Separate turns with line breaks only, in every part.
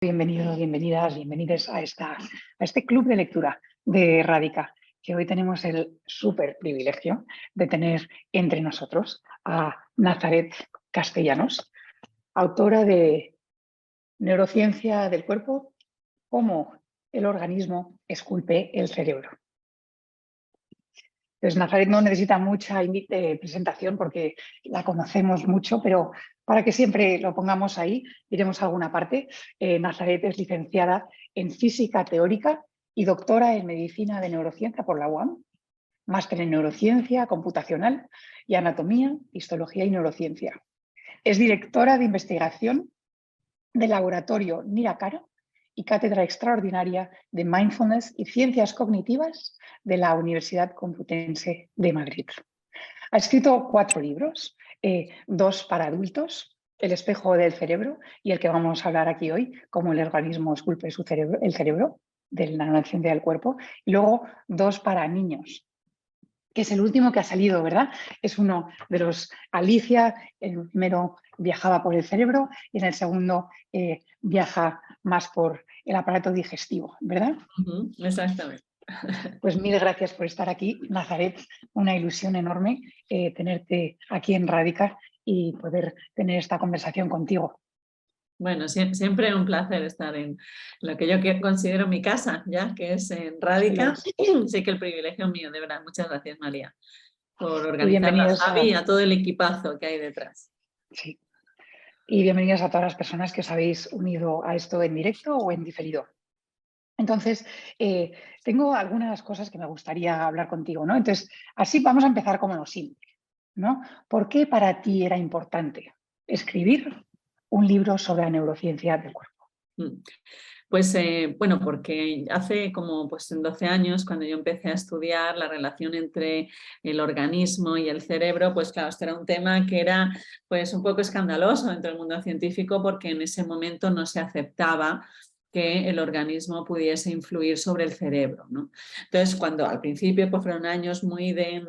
Bienvenidos, bienvenidas, bienvenidos a este club de lectura de Radica, que hoy tenemos el súper privilegio de tener entre nosotros a Nazaret Castellanos, autora de Neurociencia del cuerpo, cómo el organismo esculpe el cerebro. Pues Nazaret no necesita mucha presentación porque la conocemos mucho, pero para que siempre lo pongamos ahí, iremos a alguna parte. Nazaret es licenciada en Física Teórica y doctora en Medicina de Neurociencia por la UAM, máster en Neurociencia Computacional y Anatomía, Histología y Neurociencia. Es directora de investigación del laboratorio Nirakara y cátedra extraordinaria de Mindfulness y Ciencias Cognitivas de la Universidad Complutense de Madrid. Ha escrito 4 libros, 2 para adultos, El espejo del cerebro y el que vamos a hablar aquí hoy, cómo el organismo esculpe el cerebro, de la neurociencia del cuerpo, y luego 2 para niños, que es el último que ha salido, ¿verdad? Es uno de los Alicia, el primero viajaba por el cerebro y en el segundo viaja más por el aparato digestivo, ¿verdad?
Exactamente.
Pues mil gracias por estar aquí, Nazaret. Una ilusión enorme tenerte aquí en Radica y poder tener esta conversación contigo.
Bueno, siempre un placer estar en lo que yo considero mi casa, ya que es en Radica. Sí que el privilegio mío, de verdad. Muchas gracias, María, por organizarla, Javi, y a todo el equipazo que hay detrás.
Sí. Y bienvenidos a todas las personas que os habéis unido a esto en directo o en diferido. Entonces, tengo algunas cosas que me gustaría hablar contigo, ¿no? Entonces, así vamos a empezar como lo simple, ¿no? ¿Por qué para ti era importante escribir un libro sobre la neurociencia del cuerpo?
Pues bueno, porque hace como pues, 12 años, cuando yo empecé a estudiar la relación entre el organismo y el cerebro, pues claro, este era un tema que era pues un poco escandaloso dentro del mundo científico porque en ese momento no se aceptaba que el organismo pudiese influir sobre el cerebro, ¿no? Entonces, cuando al principio pues, fueron años muy de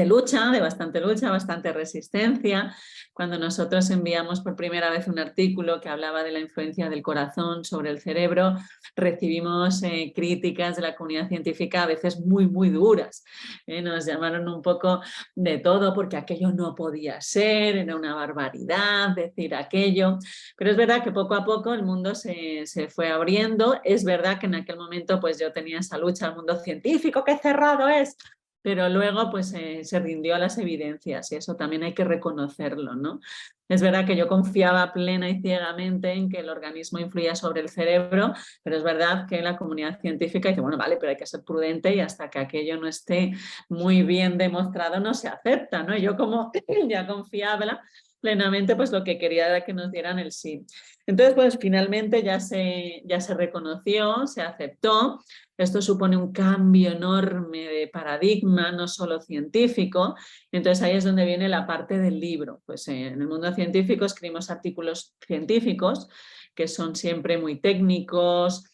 lucha, de bastante resistencia. Cuando nosotros enviamos por primera vez un artículo que hablaba de la influencia del corazón sobre el cerebro, recibimos críticas de la comunidad científica a veces muy duras. Nos llamaron un poco de todo porque aquello no podía ser, era una barbaridad decir aquello. Pero es verdad que poco a poco el mundo se fue abriendo. Es verdad que en aquel momento pues yo tenía esa lucha al mundo científico, ¡qué cerrado es! Pero luego pues se rindió a las evidencias y eso también hay que reconocerlo, ¿no? Es verdad que yo confiaba plena y ciegamente en que el organismo influía sobre el cerebro, pero es verdad que la comunidad científica dice, bueno, vale, pero hay que ser prudente y hasta que aquello no esté muy bien demostrado no se acepta, ¿no? Y yo como ya confiaba plenamente, pues lo que quería era que nos dieran el sí. Entonces, pues finalmente ya se reconoció, se aceptó. Esto supone un cambio enorme de paradigma, no solo científico. Entonces ahí es donde viene la parte del libro. Pues en el mundo científico escribimos artículos científicos que son siempre muy técnicos,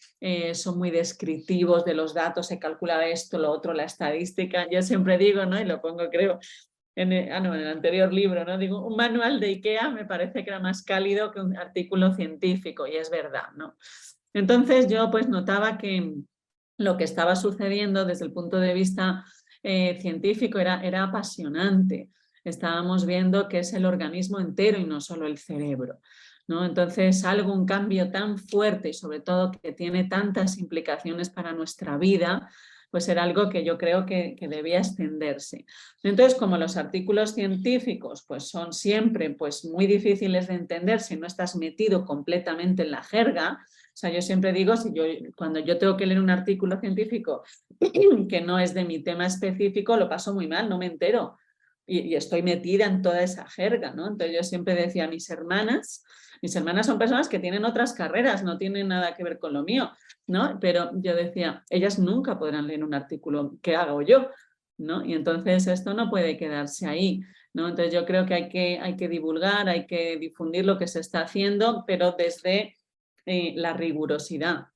son muy descriptivos de los datos, se calcula esto, lo otro, la estadística. Yo siempre digo, ¿no? Y lo pongo, creo, en el anterior libro, ¿no? Digo, un manual de IKEA me parece que era más cálido que un artículo científico, y es verdad, ¿no? Entonces yo pues notaba que lo que estaba sucediendo desde el punto de vista científico era apasionante. Estábamos viendo que es el organismo entero y no solo el cerebro, ¿no? Entonces, un cambio tan fuerte y sobre todo que tiene tantas implicaciones para nuestra vida, pues era algo que yo creo que debía extenderse. Entonces, como los artículos científicos pues son siempre pues, muy difíciles de entender si no estás metido completamente en la jerga, o sea, yo siempre digo, cuando yo tengo que leer un artículo científico que no es de mi tema específico, lo paso muy mal, no me entero. Y estoy metida en toda esa jerga, ¿no? Entonces yo siempre decía a mis hermanas son personas que tienen otras carreras, no tienen nada que ver con lo mío, ¿no? Pero yo decía, ellas nunca podrán leer un artículo que hago yo, ¿no? Y entonces esto no puede quedarse ahí, ¿no? Entonces yo creo que hay que divulgar, hay que difundir lo que se está haciendo, pero desde la rigurosidad.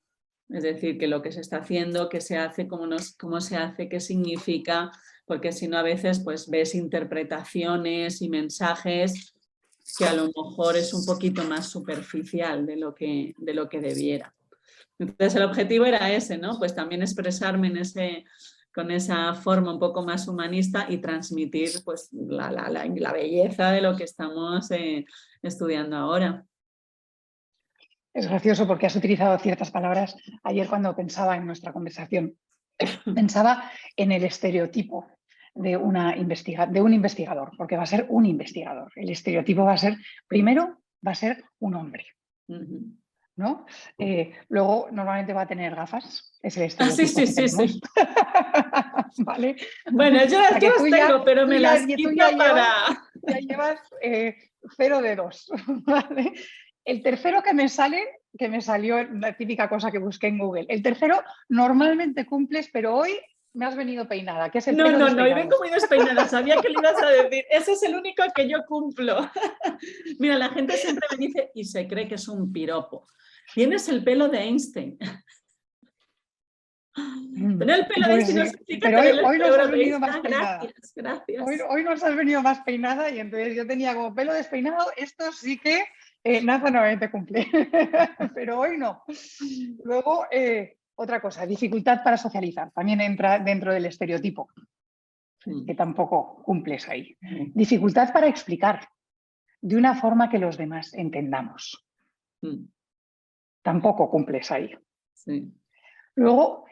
Es decir, que lo que se está haciendo, qué se hace, cómo se hace, qué significa, porque si no a veces pues ves interpretaciones y mensajes que a lo mejor es un poquito más superficial de lo que debiera. Entonces el objetivo era ese, ¿no? Pues también expresarme con esa forma un poco más humanista y transmitir pues, la belleza de lo que estamos estudiando ahora.
Es gracioso porque has utilizado ciertas palabras. Ayer cuando pensaba en nuestra conversación, pensaba en el estereotipo de un investigador, porque va a ser un investigador. El estereotipo va a ser, primero, va a ser un hombre, ¿no? Luego, normalmente va a tener gafas, es el estereotipo que tenemos.
Sí.
¿Vale?
Bueno, yo las tengo, pero me las quito para...
Ya llevas 0 de 2, ¿vale? El tercero que me salió, la típica cosa que busqué en Google. El tercero, normalmente cumples, pero hoy me has venido peinada, que es el pelo despeinado.
No, hoy vengo muy despeinada, sabía que le ibas a decir. Ese es el único que yo cumplo. Mira, la gente siempre me dice, y se cree que es un piropo. Tienes el pelo de Einstein. Tener el pelo de Einstein no significa
pero
tener
hoy
el
nos
pelo
has
de
venido más
Einstein.
peinada.
Gracias.
Hoy nos has venido más peinada y entonces yo tenía como pelo despeinado. Esto sí que Naza normalmente cumple, pero hoy no. Luego, otra cosa, dificultad para socializar. También entra dentro del estereotipo, que tampoco cumples ahí. Dificultad para explicar de una forma que los demás entendamos. Tampoco cumples ahí.
Sí.
Luego,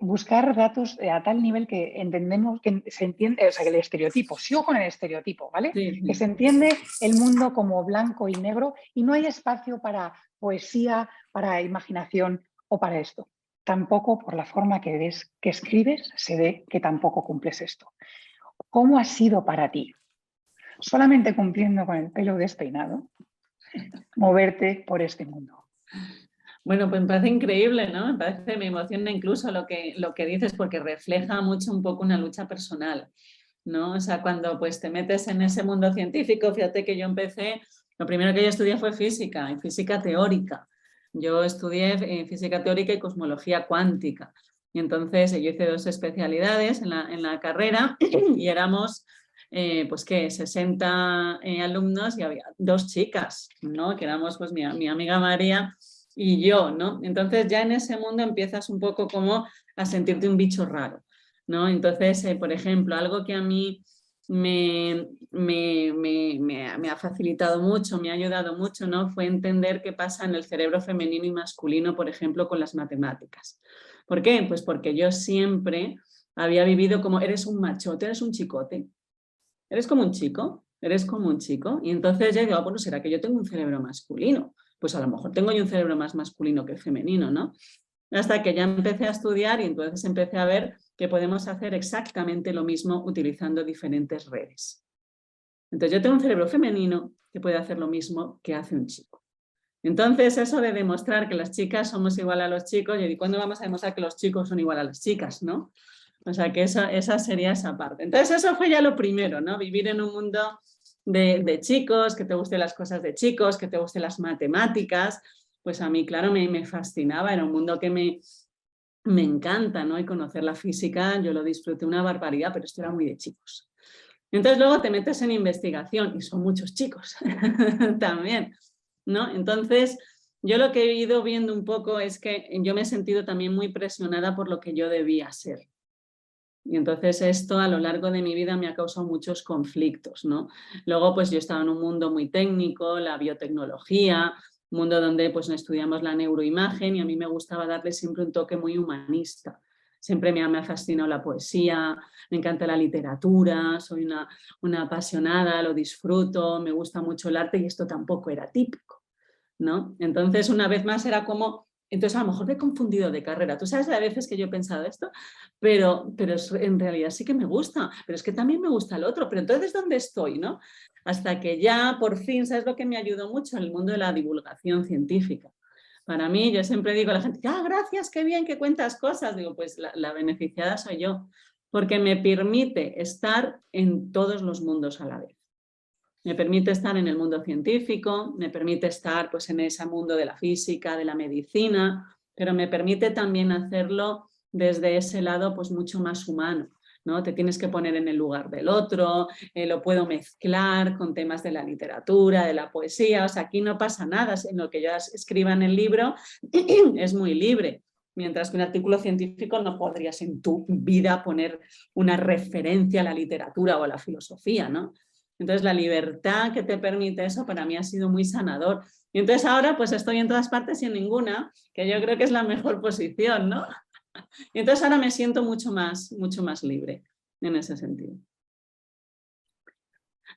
buscar datos a tal nivel que entendemos, que se entiende, o sea, que el estereotipo, sigo con el estereotipo, ¿vale?
Sí.
Que se entiende el mundo como blanco y negro y no hay espacio para poesía, para imaginación o para esto. Tampoco por la forma que escribes se ve que tampoco cumples esto. ¿Cómo ha sido para ti? Solamente cumpliendo con el pelo despeinado, moverte por este mundo.
Bueno, pues me parece increíble, ¿no? Me parece, me emociona incluso lo que dices porque refleja mucho un poco una lucha personal, ¿no? O sea, cuando pues te metes en ese mundo científico, fíjate que yo empecé, lo primero que yo estudié fue física, y física teórica. Yo estudié física teórica y cosmología cuántica. Y entonces yo hice 2 especialidades en la carrera y éramos, pues qué, 60 alumnos y había 2 chicas, ¿no? Que éramos pues mi amiga María y yo, ¿no? Entonces ya en ese mundo empiezas un poco como a sentirte un bicho raro, ¿no? Entonces, por ejemplo, algo que a mí me ha facilitado mucho, me ha ayudado mucho, ¿no? Fue entender qué pasa en el cerebro femenino y masculino, por ejemplo, con las matemáticas. ¿Por qué? Pues porque yo siempre había vivido como, eres un machote, eres un chicote, eres como un chico, eres como un chico. Y entonces ya digo, bueno, ¿será que yo tengo un cerebro masculino? Pues a lo mejor tengo yo un cerebro más masculino que femenino, ¿no? Hasta que ya empecé a estudiar y entonces empecé a ver que podemos hacer exactamente lo mismo utilizando diferentes redes. Entonces yo tengo un cerebro femenino que puede hacer lo mismo que hace un chico. Entonces eso de demostrar que las chicas somos igual a los chicos, y ¿cuándo vamos a demostrar que los chicos son igual a las chicas, no? O sea que esa sería esa parte. Entonces eso fue ya lo primero, ¿no? Vivir en un mundo de chicos, que te gusten las cosas de chicos, que te gusten las matemáticas, pues a mí, claro, me fascinaba, era un mundo que me encanta, ¿no? Y conocer la física, yo lo disfruté una barbaridad, pero esto era muy de chicos. Entonces luego te metes en investigación y son muchos chicos también, ¿no? Entonces yo lo que he ido viendo un poco es que yo me he sentido también muy presionada por lo que yo debía ser. Y entonces esto a lo largo de mi vida me ha causado muchos conflictos, ¿no? Luego pues yo estaba en un mundo muy técnico, la biotecnología, un mundo donde pues estudiamos la neuroimagen y a mí me gustaba darle siempre un toque muy humanista. Siempre me ha fascinado la poesía, me encanta la literatura, soy una apasionada, lo disfruto, me gusta mucho el arte y esto tampoco era típico, ¿no? Entonces una vez más era como... Entonces a lo mejor me he confundido de carrera. Tú sabes a veces que yo he pensado esto, pero en realidad sí que me gusta, pero es que también me gusta el otro, pero entonces ¿dónde estoy, no? Hasta que ya por fin, ¿sabes lo que me ayudó mucho? El mundo de la divulgación científica. Para mí, yo siempre digo a la gente, gracias, qué bien que cuentas cosas. Digo, pues la beneficiada soy yo, porque me permite estar en todos los mundos a la vez. Me permite estar en el mundo científico, me permite estar pues, en ese mundo de la física, de la medicina, pero me permite también hacerlo desde ese lado pues, mucho más humano. ¿no? Te tienes que poner en el lugar del otro, lo puedo mezclar con temas de la literatura, de la poesía, o sea, aquí no pasa nada, en lo que yo escriba en el libro es muy libre, mientras que un artículo científico no podrías en tu vida poner una referencia a la literatura o a la filosofía, ¿no? Entonces la libertad que te permite eso para mí ha sido muy sanador. Y entonces ahora pues estoy en todas partes y en ninguna, que yo creo que es la mejor posición, ¿no? Y entonces ahora me siento mucho más libre en ese sentido.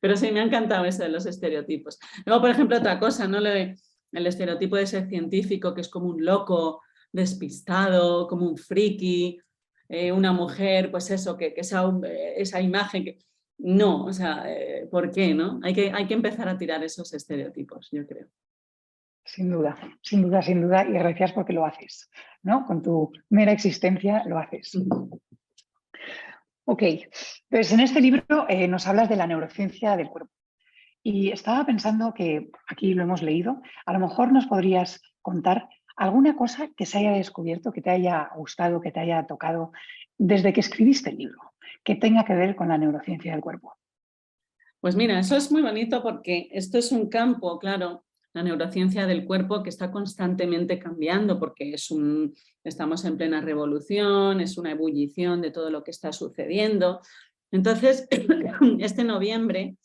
Pero sí, me ha encantado eso de los estereotipos. Luego, por ejemplo, otra cosa, ¿no? El estereotipo de ser científico, que es como un loco, despistado, como un friki, una mujer, pues eso, que esa imagen que... No, o sea, ¿por qué, no? Hay que empezar a tirar esos estereotipos, yo creo.
Sin duda, sin duda, sin duda, y gracias porque lo haces, ¿no? Con tu mera existencia lo haces. Ok, pues en este libro nos hablas de la neurociencia del cuerpo. Y estaba pensando que aquí lo hemos leído, a lo mejor nos podrías contar alguna cosa que se haya descubierto, que te haya gustado, que te haya tocado desde que escribiste el libro, que tenga que ver con la neurociencia del cuerpo.
Pues mira, eso es muy bonito porque esto es un campo, claro, la neurociencia del cuerpo que está constantemente cambiando porque estamos en plena revolución, es una ebullición de todo lo que está sucediendo. Entonces, este noviembre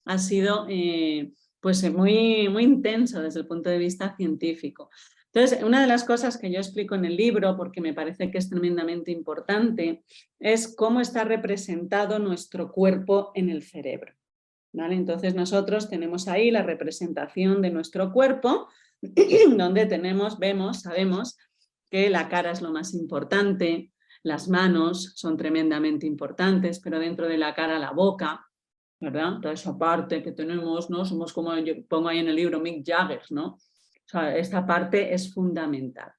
ha sido pues muy intenso desde el punto de vista científico. Entonces, una de las cosas que yo explico en el libro, porque me parece que es tremendamente importante, es cómo está representado nuestro cuerpo en el cerebro. ¿Vale? Entonces nosotros tenemos ahí la representación de nuestro cuerpo, donde sabemos que la cara es lo más importante, las manos son tremendamente importantes, pero dentro de la cara la boca, ¿verdad? Toda esa parte que tenemos, ¿no? Somos como yo pongo ahí en el libro Mick Jagger, ¿no? O sea, esta parte es fundamental.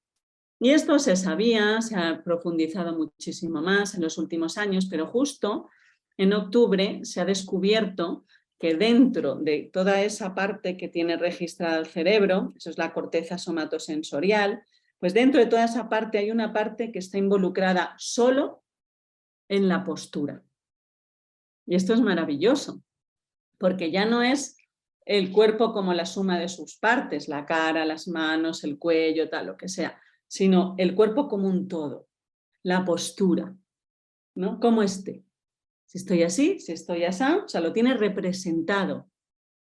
Y esto se sabía, se ha profundizado muchísimo más en los últimos años, pero justo en octubre se ha descubierto que dentro de toda esa parte que tiene registrada el cerebro, eso es la corteza somatosensorial, pues dentro de toda esa parte hay una parte que está involucrada solo en la postura. Y esto es maravilloso, porque ya no es el cuerpo como la suma de sus partes, la cara, las manos, el cuello, tal, lo que sea, sino el cuerpo como un todo, la postura, ¿no? Como esté. Si estoy así, si estoy así, o sea, lo tiene representado,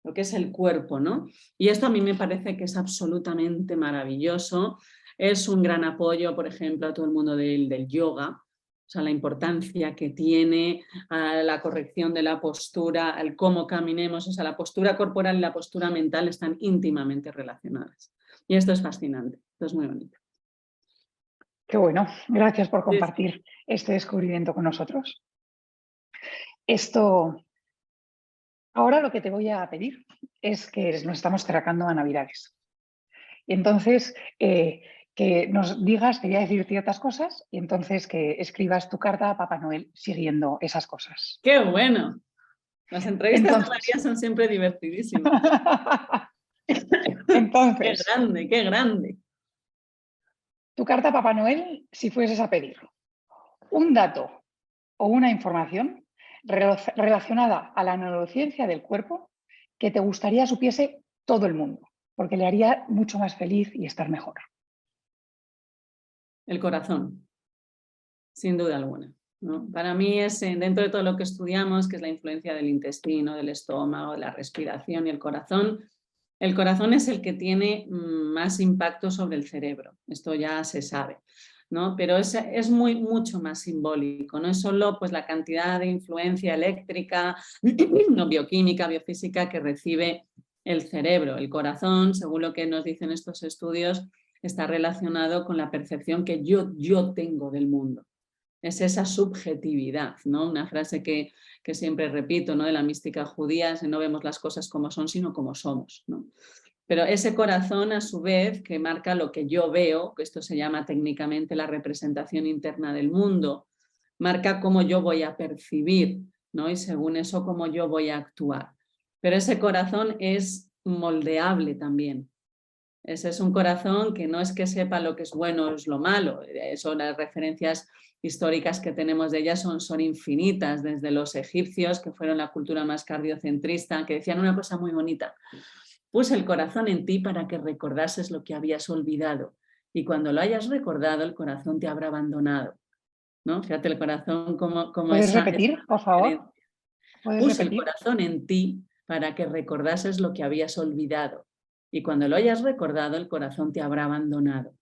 lo que es el cuerpo, ¿no? Y esto a mí me parece que es absolutamente maravilloso. Es un gran apoyo, por ejemplo, a todo el mundo del yoga, o sea, la importancia que tiene a la corrección de la postura, al cómo caminemos, o sea, la postura corporal y la postura mental están íntimamente relacionadas. Y esto es fascinante, esto es muy bonito.
Qué bueno, gracias por compartir este descubrimiento con nosotros. Ahora lo que te voy a pedir es que nos estamos acercando a Navidades. Y entonces, que nos digas, te voy a decir ciertas cosas, y entonces que escribas tu carta a Papá Noel siguiendo esas cosas.
¡Qué bueno! Las entrevistas
Entonces,
de María son siempre divertidísimas.
Entonces,
¡Qué grande, qué grande!
Tu carta a Papá Noel, si fueses a pedir un dato o una información relacionada a la neurociencia del cuerpo que te gustaría supiese todo el mundo, porque le haría mucho más feliz y estar mejor.
El corazón, sin duda alguna, ¿no? Para mí es dentro de todo lo que estudiamos, que es la influencia del intestino, del estómago, de la respiración y el corazón es el que tiene más impacto sobre el cerebro. Esto ya se sabe, ¿no? Pero es mucho más simbólico. No es solo pues, la cantidad de influencia eléctrica, no, bioquímica, biofísica que recibe el cerebro. El corazón, según lo que nos dicen estos estudios, está relacionado con la percepción que yo tengo del mundo. Es esa subjetividad, ¿no? Una frase que siempre repito, ¿no? De la mística judía, es no vemos las cosas como son, sino como somos, ¿no? Pero ese corazón, a su vez, que marca lo que yo veo, que esto se llama técnicamente la representación interna del mundo, marca cómo yo voy a percibir, ¿no? Y según eso, cómo yo voy a actuar. Pero ese corazón es moldeable también. Ese es un corazón que no es que sepa lo que es bueno o es lo malo. Son las referencias históricas que tenemos de ella son infinitas, desde los egipcios, que fueron la cultura más cardiocentrista, que decían una cosa muy bonita: puse el corazón en ti para que recordases lo que habías olvidado, y cuando lo hayas recordado, el corazón te habrá abandonado, ¿no? Fíjate, el corazón como
¿Puedes
esa
repetir, por favor?
referencia.
¿Puedes
Puse el
repetir?
corazón en ti para que recordases lo que habías olvidado, y cuando lo hayas recordado, el corazón te habrá abandonado.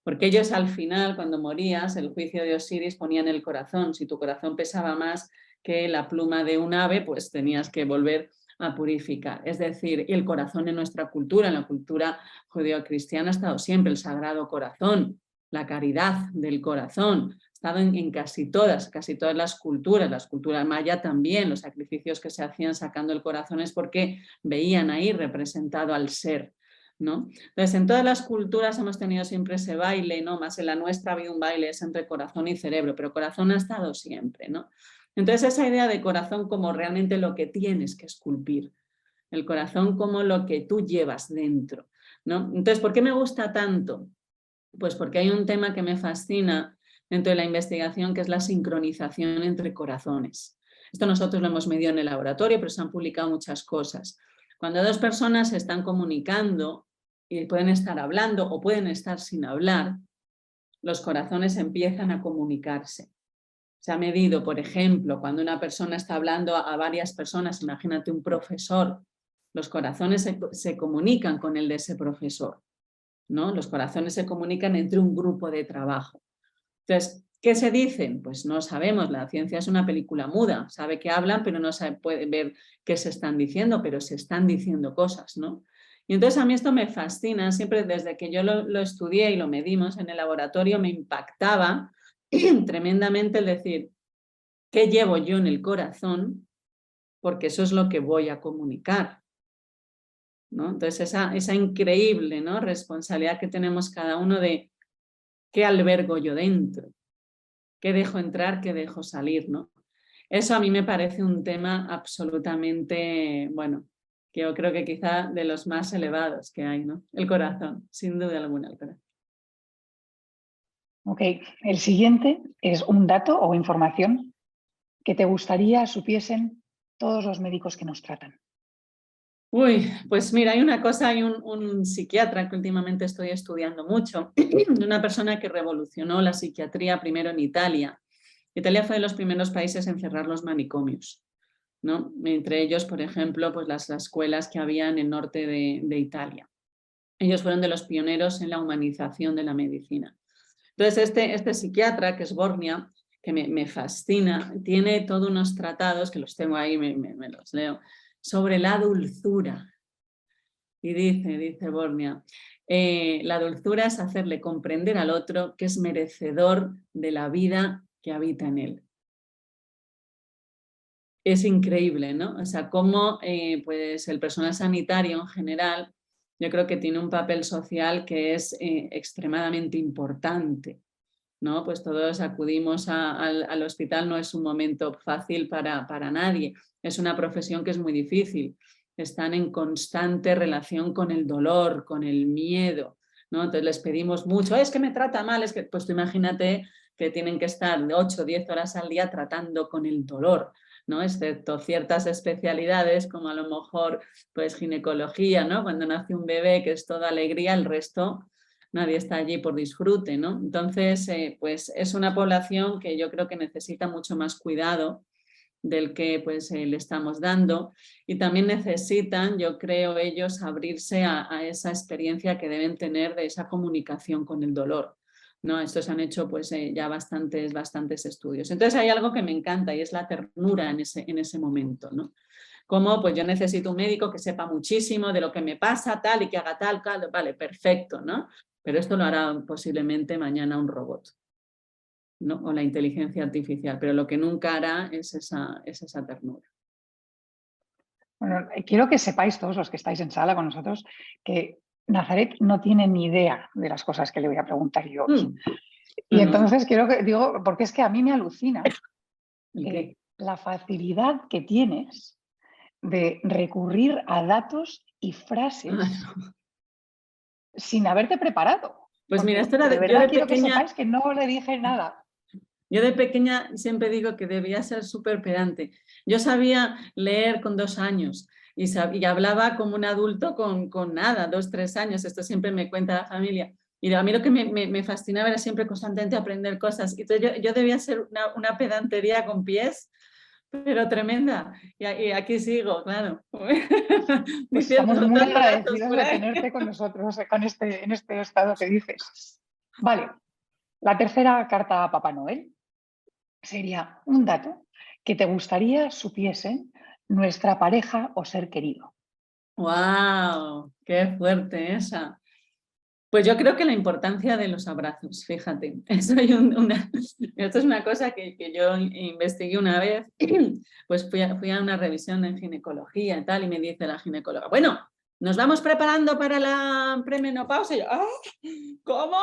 Porque ellos al final, cuando morías, el juicio de Osiris ponía en el corazón. Si tu corazón pesaba más que la pluma de un ave, pues tenías que volver a purificar. Es decir, el corazón en nuestra cultura, en la cultura judeocristiana, ha estado siempre el Sagrado Corazón, la caridad del corazón. Ha estado en casi todas las culturas maya también. Los sacrificios que se hacían sacando el corazón es porque veían ahí representado al ser, ¿no? Entonces, en todas las culturas hemos tenido siempre ese baile, ¿no? Más en la nuestra ha habido un baile, es entre corazón y cerebro, pero corazón ha estado siempre, ¿no? Entonces, esa idea de corazón como realmente lo que tienes que esculpir, el corazón como lo que tú llevas dentro, ¿no? Entonces, ¿por qué me gusta tanto? Pues porque hay un tema que me fascina dentro de la investigación, que es la sincronización entre corazones. Esto nosotros lo hemos medido en el laboratorio, pero se han publicado muchas cosas. Cuando dos personas se están comunicando y pueden estar hablando o pueden estar sin hablar, los corazones empiezan a comunicarse. Se ha medido, por ejemplo, cuando una persona está hablando a varias personas, imagínate un profesor, los corazones se comunican con el de ese profesor, ¿no? Los corazones se comunican entre un grupo de trabajo. Entonces, ¿qué se dicen? Pues no sabemos, la ciencia es una película muda, sabe que hablan, pero no se puede ver qué se están diciendo, pero se están diciendo cosas, ¿no? Y entonces a mí esto me fascina, siempre desde que yo lo estudié y lo medimos en el laboratorio, me impactaba tremendamente el decir, ¿qué llevo yo en el corazón? Porque eso es lo que voy a comunicar, ¿no? Entonces esa increíble, ¿no?, responsabilidad que tenemos cada uno de qué albergo yo dentro, qué dejo entrar, qué dejo salir, ¿no? Eso a mí me parece un tema absolutamente, bueno, que yo creo que quizá de los más elevados que hay, ¿no? El corazón, sin duda alguna, el corazón.
Ok, el siguiente es un dato o información que te gustaría supiesen todos los médicos que nos tratan.
Uy, pues mira, hay una cosa, hay un psiquiatra que últimamente estoy estudiando mucho, una persona que revolucionó la psiquiatría primero en Italia. Italia fue de los primeros países en cerrar los manicomios, ¿no? Entre ellos, por ejemplo, pues las escuelas que había en el norte de Italia. Ellos fueron de los pioneros en la humanización de la medicina. Entonces, este psiquiatra, que es Borgnia, que me fascina, tiene todos unos tratados, que los tengo ahí, me los leo, sobre la dulzura. Y dice Borgnia, la dulzura es hacerle comprender al otro que es merecedor de la vida que habita en él. Es increíble, ¿no? O sea, cómo pues el personal sanitario en general, yo creo que tiene un papel social que es extremadamente importante, ¿no? Pues todos acudimos al hospital, no es un momento fácil para nadie, es una profesión que es muy difícil, están en constante relación con el dolor, con el miedo, ¿no? Entonces les pedimos mucho, es que me trata mal, es que, pues tú imagínate que tienen que estar 8 o 10 horas al día tratando con el dolor, ¿no? Excepto ciertas especialidades como a lo mejor pues ginecología, ¿no? Cuando nace un bebé, que es toda alegría, el resto nadie está allí por disfrute, ¿no? Entonces, pues es una población que yo creo que necesita mucho más cuidado del que pues le estamos dando, y también necesitan, yo creo, ellos abrirse a esa experiencia que deben tener de esa comunicación con el dolor, ¿no? Estos han hecho pues ya bastantes estudios. Entonces hay algo que me encanta y es la ternura en ese momento, ¿no? Como pues yo necesito un médico que sepa muchísimo de lo que me pasa, tal, y que haga tal, vale, perfecto, ¿no? Pero esto lo hará posiblemente mañana un robot, ¿no? O la inteligencia artificial, pero lo que nunca hará es esa ternura.
Bueno, quiero que sepáis todos los que estáis en sala con nosotros que Nazaret no tiene ni idea de las cosas que le voy a preguntar yo hoy. Y entonces quiero que digo, porque es que a mí me alucina la facilidad que tienes de recurrir a datos y frases sin haberte preparado.
Pues mira,
Porque
esto era
de
yo
verdad
de
quiero que
pequeña...
sepáis que no le dije nada.
Yo de pequeña siempre digo que debía ser súper pedante. Yo sabía leer con 2 años y hablaba como un adulto con nada, 2, 3 años. Esto siempre me cuenta la familia. Y a mí lo que me fascinaba era siempre constantemente aprender cosas. Entonces yo debía ser una pedantería con pies, pero tremenda. Y aquí sigo, claro.
Pues
Diciendo,
estamos muy
dando datos
agradecidos
por
de
ahí.
tenerte con nosotros, en este estado que dices. Vale, la tercera carta a Papá Noel sería un dato que te gustaría supiesen nuestra pareja o ser querido.
¡Wow! ¡Qué fuerte esa! Pues yo creo que la importancia de los abrazos, fíjate. Esto es una cosa que yo investigué una vez, pues fui a una revisión en ginecología y tal, y me dice la ginecóloga, bueno, nos vamos preparando para la premenopausia. Y yo, ¡ah! ¿Cómo?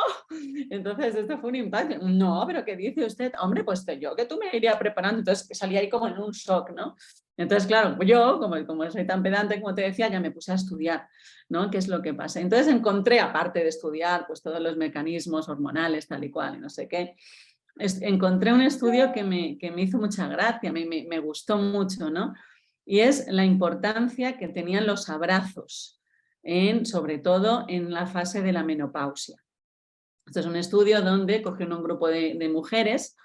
Entonces esto fue un impacto. No, pero ¿qué dice usted? Hombre, pues yo que tú me iría preparando. Entonces salí ahí como en un shock, ¿no? Entonces, claro, yo, como soy tan pedante, como te decía, ya me puse a estudiar, ¿no? ¿Qué es lo que pasa? Entonces encontré, aparte de estudiar pues, todos los mecanismos hormonales, tal y cual, y no sé qué, encontré un estudio que me hizo mucha gracia, me gustó mucho, ¿no? Y es la importancia que tenían los abrazos, sobre todo en la fase de la menopausia. Esto es un estudio donde cogieron un grupo de mujeres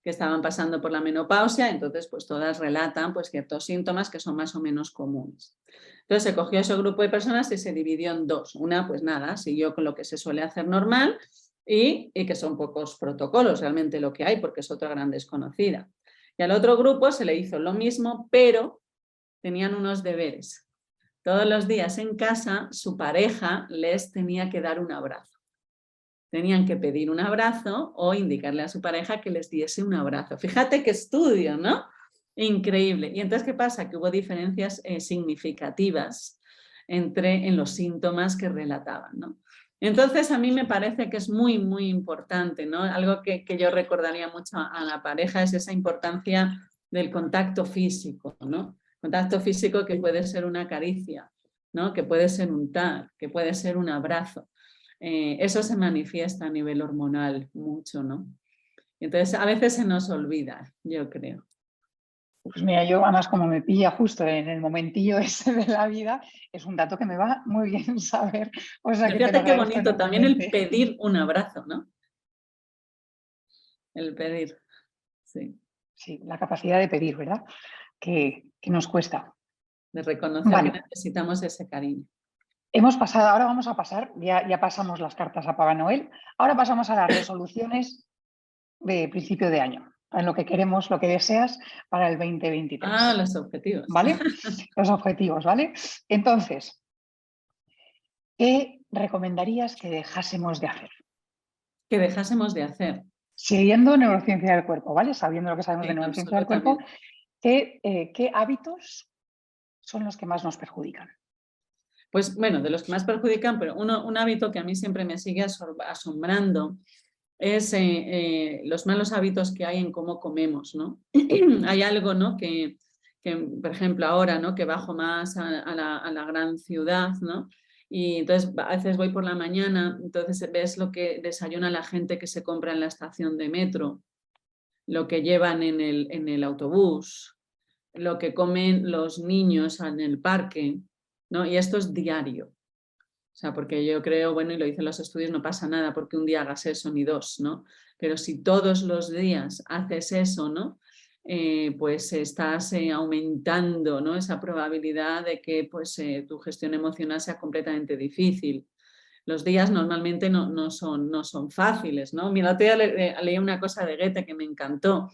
que estaban pasando por la menopausia, entonces pues todas relatan pues ciertos síntomas que son más o menos comunes. Entonces se cogió ese grupo de personas y se dividió en 2. Una, pues nada, siguió con lo que se suele hacer normal y que son pocos protocolos realmente lo que hay, porque es otra gran desconocida. Y al otro grupo se le hizo lo mismo, pero tenían unos deberes. Todos los días en casa su pareja les tenía que dar un abrazo. Tenían que pedir un abrazo o indicarle a su pareja que les diese un abrazo. Fíjate qué estudio, ¿no? Increíble. Y entonces, ¿qué pasa? Que hubo diferencias significativas en los síntomas que relataban, ¿no? Entonces, a mí me parece que es muy, muy importante, ¿no? Algo que yo recordaría mucho a la pareja es esa importancia del contacto físico, ¿no? Contacto físico que puede ser una caricia, ¿no? Que puede ser un tag, que puede ser un abrazo. Eso se manifiesta a nivel hormonal mucho, ¿no? Entonces a veces se nos olvida, yo creo.
Pues mira, yo además como me pilla justo en el momentillo ese de la vida, es un dato que me va muy bien saber, o sea que te lo
Fíjate qué
agradezco
bonito también el
enormemente.
pedir un abrazo, ¿no? El pedir, sí,
Sí, la capacidad de pedir, ¿verdad? Que nos cuesta.
de reconocer que
Vale,
necesitamos ese cariño.
hemos pasado, ahora vamos a pasar, ya pasamos las cartas a Papá Noel, ahora pasamos a las resoluciones de principio de año, en lo que queremos, lo que deseas para el 2023.
Ah, los objetivos.
¿Vale? Los objetivos, ¿vale? Entonces, ¿qué recomendarías que dejásemos de hacer?
Que dejásemos de hacer.
Siguiendo neurociencia del cuerpo, ¿vale? Sabiendo lo que sabemos de
Sí,
neurociencia del cuerpo,
absolutamente.
¿qué hábitos son los que más nos perjudican?
Pues bueno, de los que más perjudican, pero un hábito que a mí siempre me sigue asombrando es los malos hábitos que hay en cómo comemos, ¿no? Hay algo, ¿no? Por ejemplo, ahora, ¿no? Que bajo más a la gran ciudad, ¿no? Y entonces a veces voy por la mañana, entonces ves lo que desayuna la gente que se compra en la estación de metro, lo que llevan en el autobús, lo que comen los niños en el parque, ¿no? Y esto es diario. O sea, porque yo creo, bueno, y lo dicen los estudios, no pasa nada porque un día hagas eso ni 2, ¿no? Pero si todos los días haces eso, ¿no? Pues estás aumentando, ¿no? Esa probabilidad de que pues, tu gestión emocional sea completamente difícil. Los días normalmente no son fáciles, ¿no? Mira, otro día leí una cosa de Goethe que me encantó.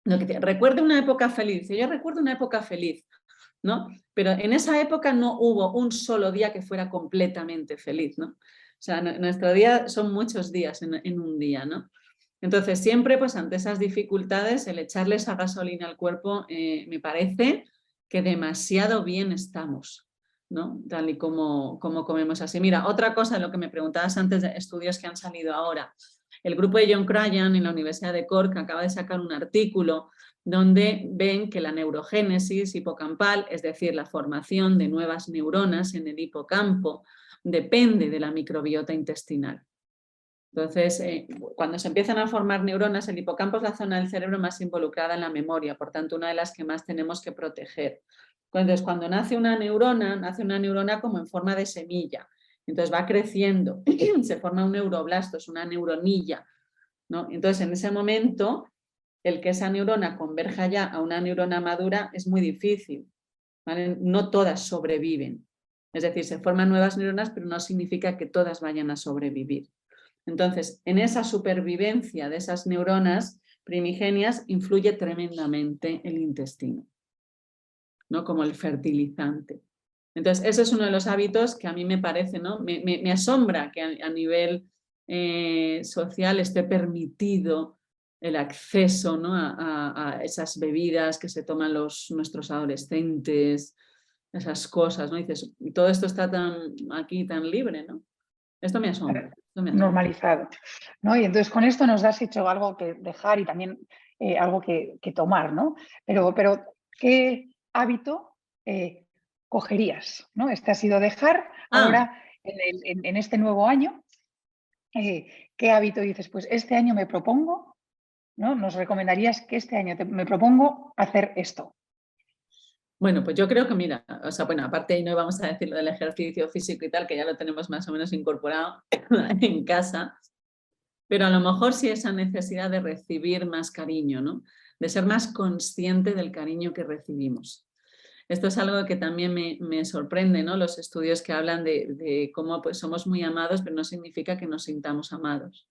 Recuerde una época feliz. Yo recuerdo una época feliz, ¿no? Pero en esa época no hubo un solo día que fuera completamente feliz, ¿no? O sea, nuestro día son muchos días en un día, ¿no? Entonces, siempre, pues ante esas dificultades, el echarle esa gasolina al cuerpo, me parece que demasiado bien estamos, ¿no? Tal y como comemos así. Mira, otra cosa, lo que me preguntabas antes de estudios que han salido ahora. El grupo de John Cryan en la Universidad de Cork acaba de sacar un artículo donde ven que la neurogénesis hipocampal, es decir, la formación de nuevas neuronas en el hipocampo, depende de la microbiota intestinal. Entonces, cuando se empiezan a formar neuronas, el hipocampo es la zona del cerebro más involucrada en la memoria, por tanto, una de las que más tenemos que proteger. Entonces, cuando nace una neurona como en forma de semilla. Entonces va creciendo, se forma un neuroblasto, es una neuronilla, ¿no? Entonces, en ese momento, el que esa neurona converja ya a una neurona madura es muy difícil, ¿vale? No todas sobreviven. Es decir, se forman nuevas neuronas, pero no significa que todas vayan a sobrevivir. Entonces, en esa supervivencia de esas neuronas primigenias influye tremendamente el intestino, ¿no? Como el fertilizante. Entonces, ese es uno de los hábitos que a mí me parece, ¿no? Me asombra que a nivel social esté permitido el acceso, ¿no? a esas bebidas que se toman nuestros adolescentes, esas cosas, ¿no? Y dices, todo esto está aquí tan libre, ¿no? Esto me asombra.
Normalizado, ¿no? Y entonces con esto nos has hecho algo que dejar y también algo que tomar, ¿no? Pero ¿qué hábito cogerías, ¿no? Este ha sido dejar, ahora en este nuevo año, ¿qué hábito dices? Pues este año me propongo, ¿no? Nos recomendarías que este año me propongo hacer esto.
Bueno, pues yo creo que mira, o sea, bueno, aparte ahí no vamos a decir lo del ejercicio físico y tal, que ya lo tenemos más o menos incorporado en casa, pero a lo mejor sí esa necesidad de recibir más cariño, ¿no? De ser más consciente del cariño que recibimos. Esto es algo que también me sorprende, ¿no? Los estudios que hablan de cómo pues, somos muy amados, pero no significa que nos sintamos amados,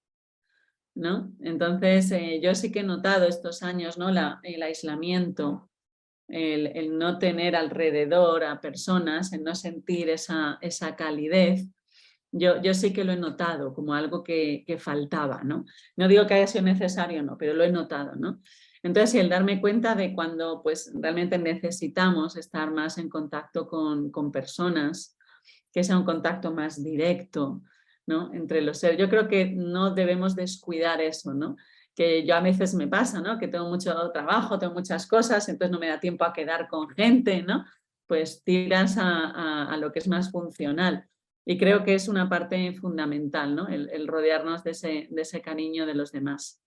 ¿no? Entonces, yo sí que he notado estos años, ¿no? El aislamiento, el no tener alrededor a personas, el no sentir esa calidez, yo sí que lo he notado como algo que faltaba, ¿no? No digo que haya sido necesario, no, pero lo he notado, ¿no? Entonces, el darme cuenta de cuando pues, realmente necesitamos estar más en contacto con personas, que sea un contacto más directo, ¿no? Entre los seres. Yo creo que no debemos descuidar eso, ¿no? Que yo a veces me pasa, ¿no? Que tengo mucho trabajo, tengo muchas cosas, entonces no me da tiempo a quedar con gente, ¿no? Pues tiras a lo que es más funcional. Y creo que es una parte fundamental, ¿no? El rodearnos de ese cariño de los demás.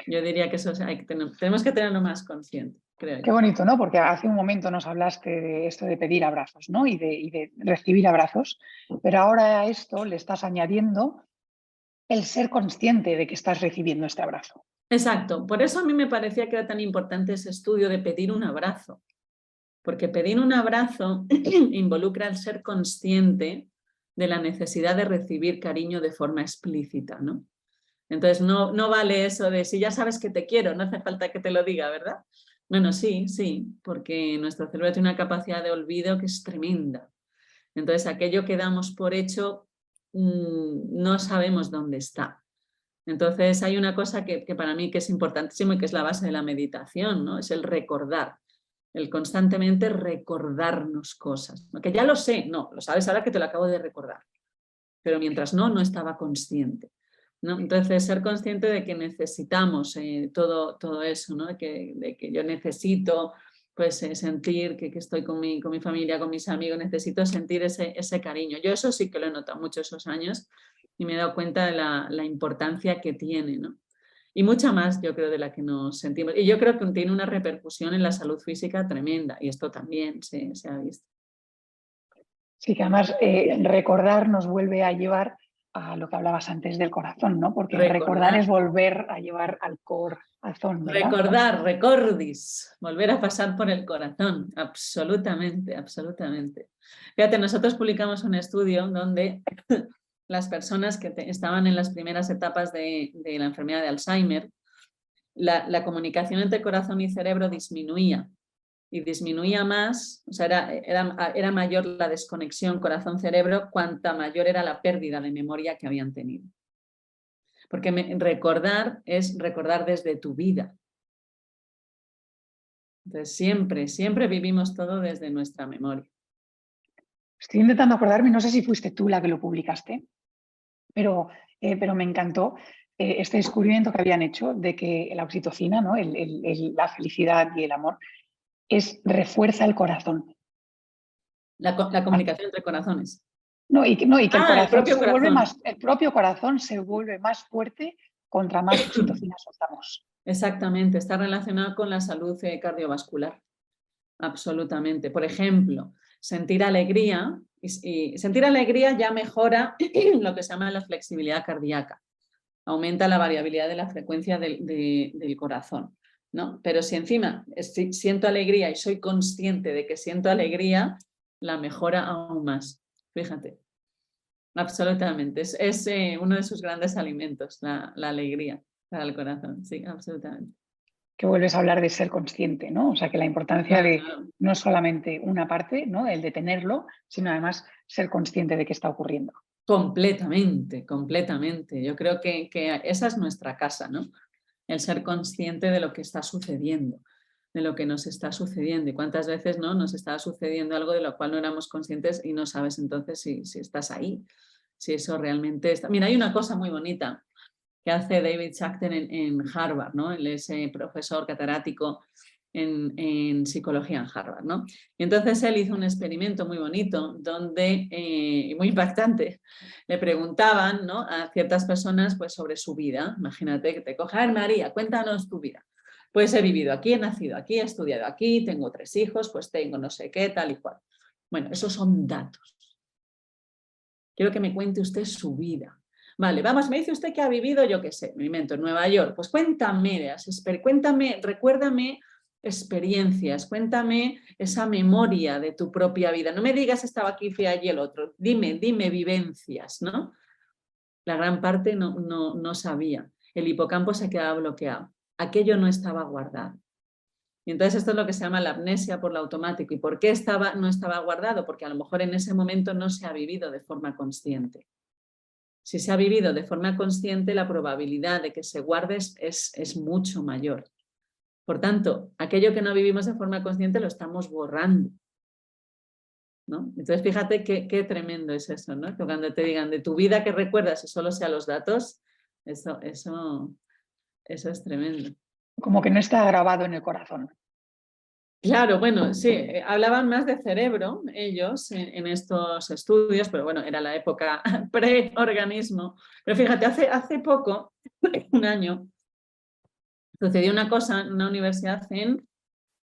Yo diría que eso tenemos que tenerlo más consciente, creo yo.
Qué bonito, ¿no? Porque hace un momento nos hablaste de esto de pedir abrazos, ¿no? Y de recibir abrazos, pero ahora a esto le estás añadiendo el ser consciente de que estás recibiendo este abrazo.
Exacto, por eso a mí me parecía que era tan importante ese estudio de pedir un abrazo, porque pedir un abrazo involucra el ser consciente de la necesidad de recibir cariño de forma explícita, ¿no? Entonces no vale eso de si ya sabes que te quiero, no hace falta que te lo diga, ¿verdad? Bueno, sí, porque nuestro cerebro tiene una capacidad de olvido que es tremenda. Entonces aquello que damos por hecho no sabemos dónde está. Entonces hay una cosa que para mí que es importantísimo y que es la base de la meditación, ¿no? Es el recordar, el constantemente recordarnos cosas. ¿No? Que ya lo sé, no, lo sabes ahora que te lo acabo de recordar, pero mientras no estaba consciente, ¿no? Entonces ser consciente de que necesitamos todo eso, ¿no? de que yo necesito pues, sentir que estoy con mi familia, con mis amigos, necesito sentir ese cariño. Yo eso sí que lo he notado mucho esos años y me he dado cuenta de la importancia que tiene, ¿no? Y mucha más, yo creo, de la que nos sentimos. Y yo creo que tiene una repercusión en la salud física tremenda, y esto también se ha visto.
Sí, que además recordar nos vuelve a llevar a lo que hablabas antes del corazón, ¿no? Porque recordar es volver a llevar al corazón, ¿verdad?
Recordar, recordis, volver a pasar por el corazón, absolutamente, absolutamente. Fíjate, nosotros publicamos un estudio donde las personas que estaban en las primeras etapas de la enfermedad de Alzheimer, la comunicación entre corazón y cerebro disminuía. Y disminuía más, o sea, era mayor la desconexión corazón-cerebro cuanta mayor era la pérdida de memoria que habían tenido. Porque recordar es recordar desde tu vida. Entonces siempre vivimos todo desde nuestra memoria.
Estoy intentando acordarme, no sé si fuiste tú la que lo publicaste, pero me encantó este descubrimiento que habían hecho de que la oxitocina, ¿no? La felicidad y el amor, refuerza el corazón.
La comunicación entre corazones.
No, y que el
El
corazón
propio
se vuelve
corazón.
el propio corazón se vuelve más fuerte contra más oxitocina soltamos.
Exactamente, está relacionado con la salud cardiovascular. Absolutamente. Por ejemplo, sentir alegría, y sentir alegría ya mejora lo que se llama la flexibilidad cardíaca. Aumenta la variabilidad de la frecuencia del corazón, ¿no? Pero si encima siento alegría y soy consciente de que siento alegría, la mejora aún más. Fíjate. Absolutamente. Es uno de sus grandes alimentos, la alegría para el corazón. Sí, absolutamente.
Que vuelves a hablar de ser consciente, ¿no? O sea, que la importancia
Claro,
de
claro.
no solamente una parte, ¿no? El de tenerlo, sino además ser consciente de qué está ocurriendo.
Completamente, completamente. Yo creo que esa es nuestra casa, ¿no? El ser consciente de lo que está sucediendo, de lo que nos está sucediendo. Y cuántas veces, ¿no?, nos está sucediendo algo de lo cual no éramos conscientes y no sabes entonces si estás ahí, si eso realmente está. Mira, hay una cosa muy bonita que hace David Schachter en Harvard, ¿no? Él es profesor catedrático en psicología en Harvard, ¿no? Y entonces él hizo un experimento muy bonito donde, muy impactante, le preguntaban, ¿no?, a ciertas personas pues, sobre su vida. Imagínate que te coja, María, cuéntanos tu vida. Pues he vivido aquí, he nacido aquí, he estudiado aquí, tengo 3 hijos, pues tengo no sé qué, tal y cual. Bueno, esos son datos. Quiero que me cuente usted su vida. Vale, vamos, me dice usted que ha vivido, yo qué sé, me invento, en Nueva York. Pues cuéntame, recuérdame experiencias, cuéntame esa memoria de tu propia vida. No me digas estaba aquí, fui allí, el otro. Dime vivencias, ¿no? La gran parte no sabía. El hipocampo se quedaba bloqueado. Aquello no estaba guardado. Y entonces esto es lo que se llama la amnesia por lo automático. ¿Y por qué no estaba guardado? Porque a lo mejor en ese momento no se ha vivido de forma consciente. Si se ha vivido de forma consciente, la probabilidad de que se guarde es mucho mayor. Por tanto, aquello que no vivimos de forma consciente lo estamos borrando, ¿no? Entonces, fíjate qué tremendo es eso, ¿no? Que cuando te digan de tu vida que recuerdas y solo sean los datos, eso es tremendo.
Como que no está grabado en el corazón.
Claro, bueno, sí, hablaban más de cerebro ellos en estos estudios, pero bueno, era la época pre-organismo. Pero fíjate, hace poco, un año, sucedió una cosa en una universidad en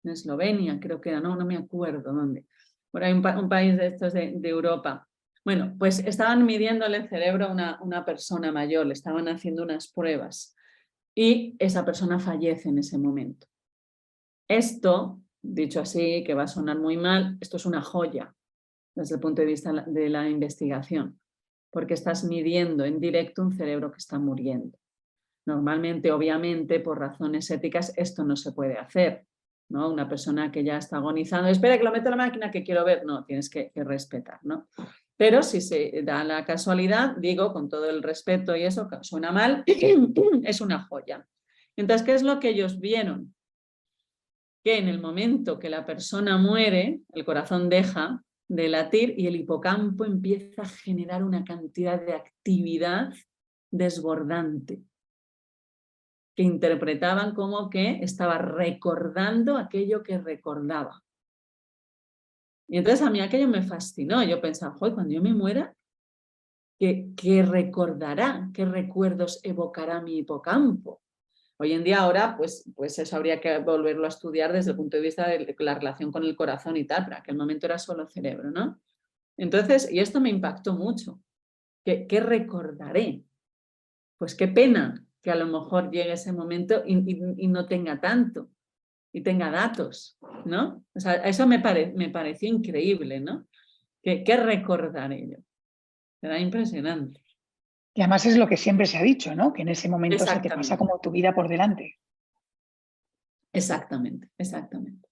Eslovenia, creo que era, no me acuerdo dónde. Por ahí un país de estos de Europa. Bueno, pues estaban midiéndole el cerebro a una persona mayor, le estaban haciendo unas pruebas y esa persona fallece en ese momento. Esto, dicho así, que va a sonar muy mal, esto es una joya desde el punto de vista de la investigación, porque estás midiendo en directo un cerebro que está muriendo. Normalmente, obviamente, por razones éticas, esto no se puede hacer, ¿no? Una persona que ya está agonizando, espera que lo meto en la máquina que quiero ver, no, tienes que respetar, ¿no? Pero si se da la casualidad, digo, con todo el respeto y eso, suena mal, es una joya. Entonces, ¿qué es lo que ellos vieron? Que en el momento que la persona muere, el corazón deja de latir y el hipocampo empieza a generar una cantidad de actividad desbordante, que interpretaban como que estaba recordando aquello que recordaba. Y entonces a mí aquello me fascinó. Yo pensaba, joder, cuando yo me muera, ¿qué recordará? ¿Qué recuerdos evocará mi hipocampo? Hoy en día ahora, pues eso habría que volverlo a estudiar desde el punto de vista de la relación con el corazón y tal, pero en aquel momento era solo cerebro, ¿no? Entonces, y esto me impactó mucho. ¿Qué recordaré? Pues qué pena que a lo mejor llegue ese momento y no tenga tanto, y tenga datos, ¿no? O sea, eso me pareció increíble, ¿no? ¿Qué recordaré yo? Será impresionante.
Y además es lo que siempre se ha dicho, ¿no? Que en ese momento se te pasa
Exactamente,
como tu vida por delante.
exactamente, exactamente.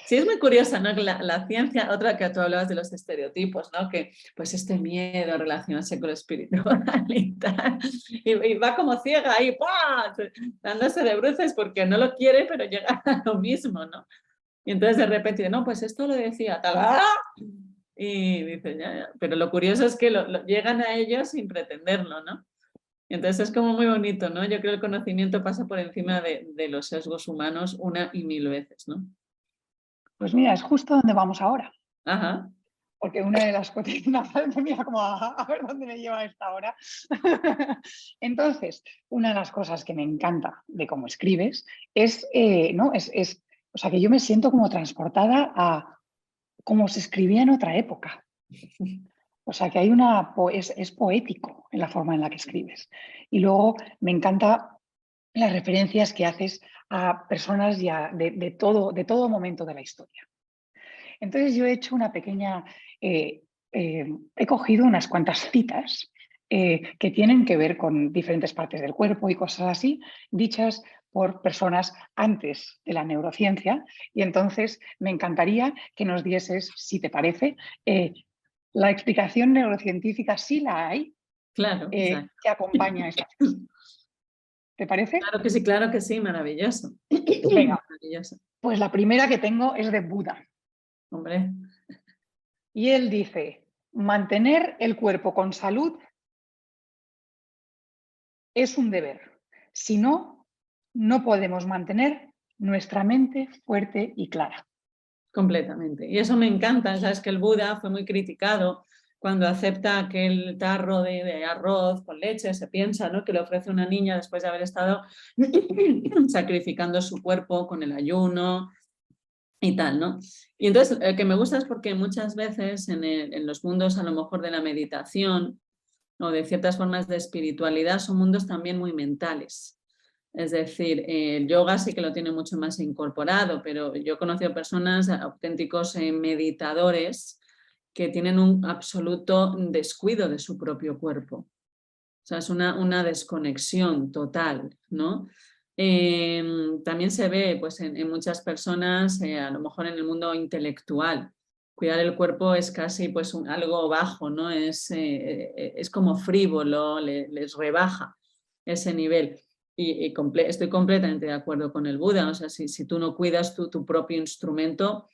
Sí, es muy curiosa, ¿no? La ciencia, otra que tú hablabas de los estereotipos, ¿no? Que pues este miedo a relacionarse con lo espiritual y tal, y va como ciega ahí, ¡pua!, dándose de bruces porque no lo quiere, pero llega a lo mismo, ¿no? Y entonces de repente, no, pues esto lo decía tal, ¡ah! Y dice, ya. Pero lo curioso es que llegan a ellos sin pretenderlo, ¿no? Y entonces es como muy bonito, ¿no? Yo creo que el conocimiento pasa por encima de los sesgos humanos una y mil veces, ¿no?
Pues mira, es justo donde vamos ahora.
Ajá.
porque una de las cotidianas me mira como a ver dónde me lleva esta hora. Entonces, una de las cosas que me encanta de cómo escribes es, ¿no? O sea, que yo me siento como transportada a cómo se escribía en otra época. O sea, que hay es poético en la forma en la que escribes. Y luego me encanta las referencias que haces a personas ya de todo momento de la historia. Entonces yo he hecho una pequeña, he cogido unas cuantas citas que tienen que ver con diferentes partes del cuerpo y cosas así, dichas por personas antes de la neurociencia. Y entonces me encantaría que nos dieses, si te parece, la explicación neurocientífica, si la hay,
Claro, exacto.
que acompaña a esta frase. ¿Te parece?
Claro que sí, maravilloso.
Venga,
Maravilloso.
pues la primera que tengo es de Buda.
Hombre,
Y él dice, mantener el cuerpo con salud es un deber. Si no, no podemos mantener nuestra mente fuerte y clara.
completamente. Y eso me encanta, sabes que el Buda fue muy criticado cuando acepta aquel tarro de arroz con leche, se piensa, ¿no?, que le ofrece una niña después de haber estado sacrificando su cuerpo con el ayuno y tal, ¿no? Y entonces, que me gusta es porque muchas veces en los mundos a lo mejor de la meditación o de ciertas formas de espiritualidad son mundos también muy mentales. Es decir, el yoga sí que lo tiene mucho más incorporado, pero yo he conocido personas, auténticos meditadores, que tienen un absoluto descuido de su propio cuerpo. O sea, es una desconexión total, ¿no? También se ve pues, en muchas personas, a lo mejor en el mundo intelectual. Cuidar el cuerpo es casi pues, algo bajo, ¿no? Es como frívolo, les rebaja ese nivel. Y estoy completamente de acuerdo con el Buda. O sea, si tú no cuidas tu propio instrumento,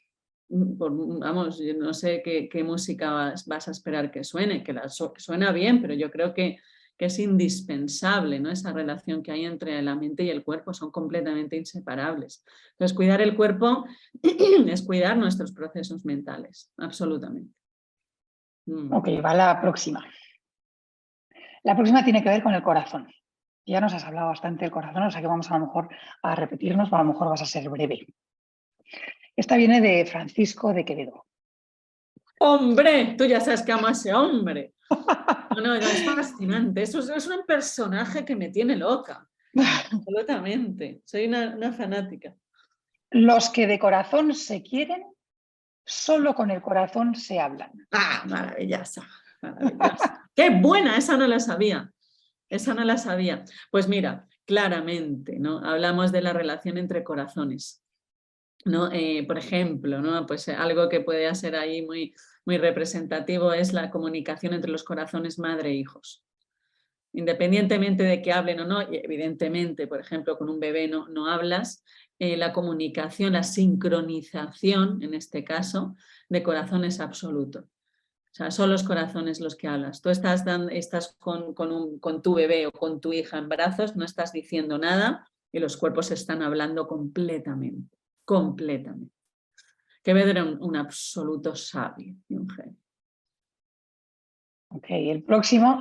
vamos, yo no sé qué música vas a esperar que suene, que suena bien, pero yo creo que es indispensable, ¿no? Esa relación que hay entre la mente y el cuerpo, son completamente inseparables. Entonces, cuidar el cuerpo es cuidar nuestros procesos mentales, absolutamente.
Ok, va la próxima. La próxima tiene que ver con el corazón. Ya nos has hablado bastante del corazón, o sea que vamos a lo mejor a repetirnos, o a lo mejor vas a ser breve. Esta viene de Francisco de Quevedo.
¡Hombre! Tú ya sabes que amo a ese hombre. No, es fascinante. Es un personaje que me tiene loca. Absolutamente. Soy una fanática.
Los que de corazón se quieren, solo con el corazón se hablan.
¡Ah, maravillosa! Maravillosa. ¡Qué buena! Esa no la sabía. Esa no la sabía. Pues mira, claramente, ¿no? Hablamos de la relación entre corazones, ¿no? Por ejemplo, ¿no? Pues algo que puede ser ahí muy, muy representativo es la comunicación entre los corazones madre e hijos. Independientemente de que hablen o no, y evidentemente, por ejemplo, con un bebé no hablas, la comunicación, la sincronización, en este caso, de corazón es absoluto. O sea, son los corazones los que hablas. Tú estás con tu bebé o con tu hija en brazos, no estás diciendo nada y los cuerpos están hablando completamente, completamente. Quevedo era un absoluto sabio y un genio.
Ok,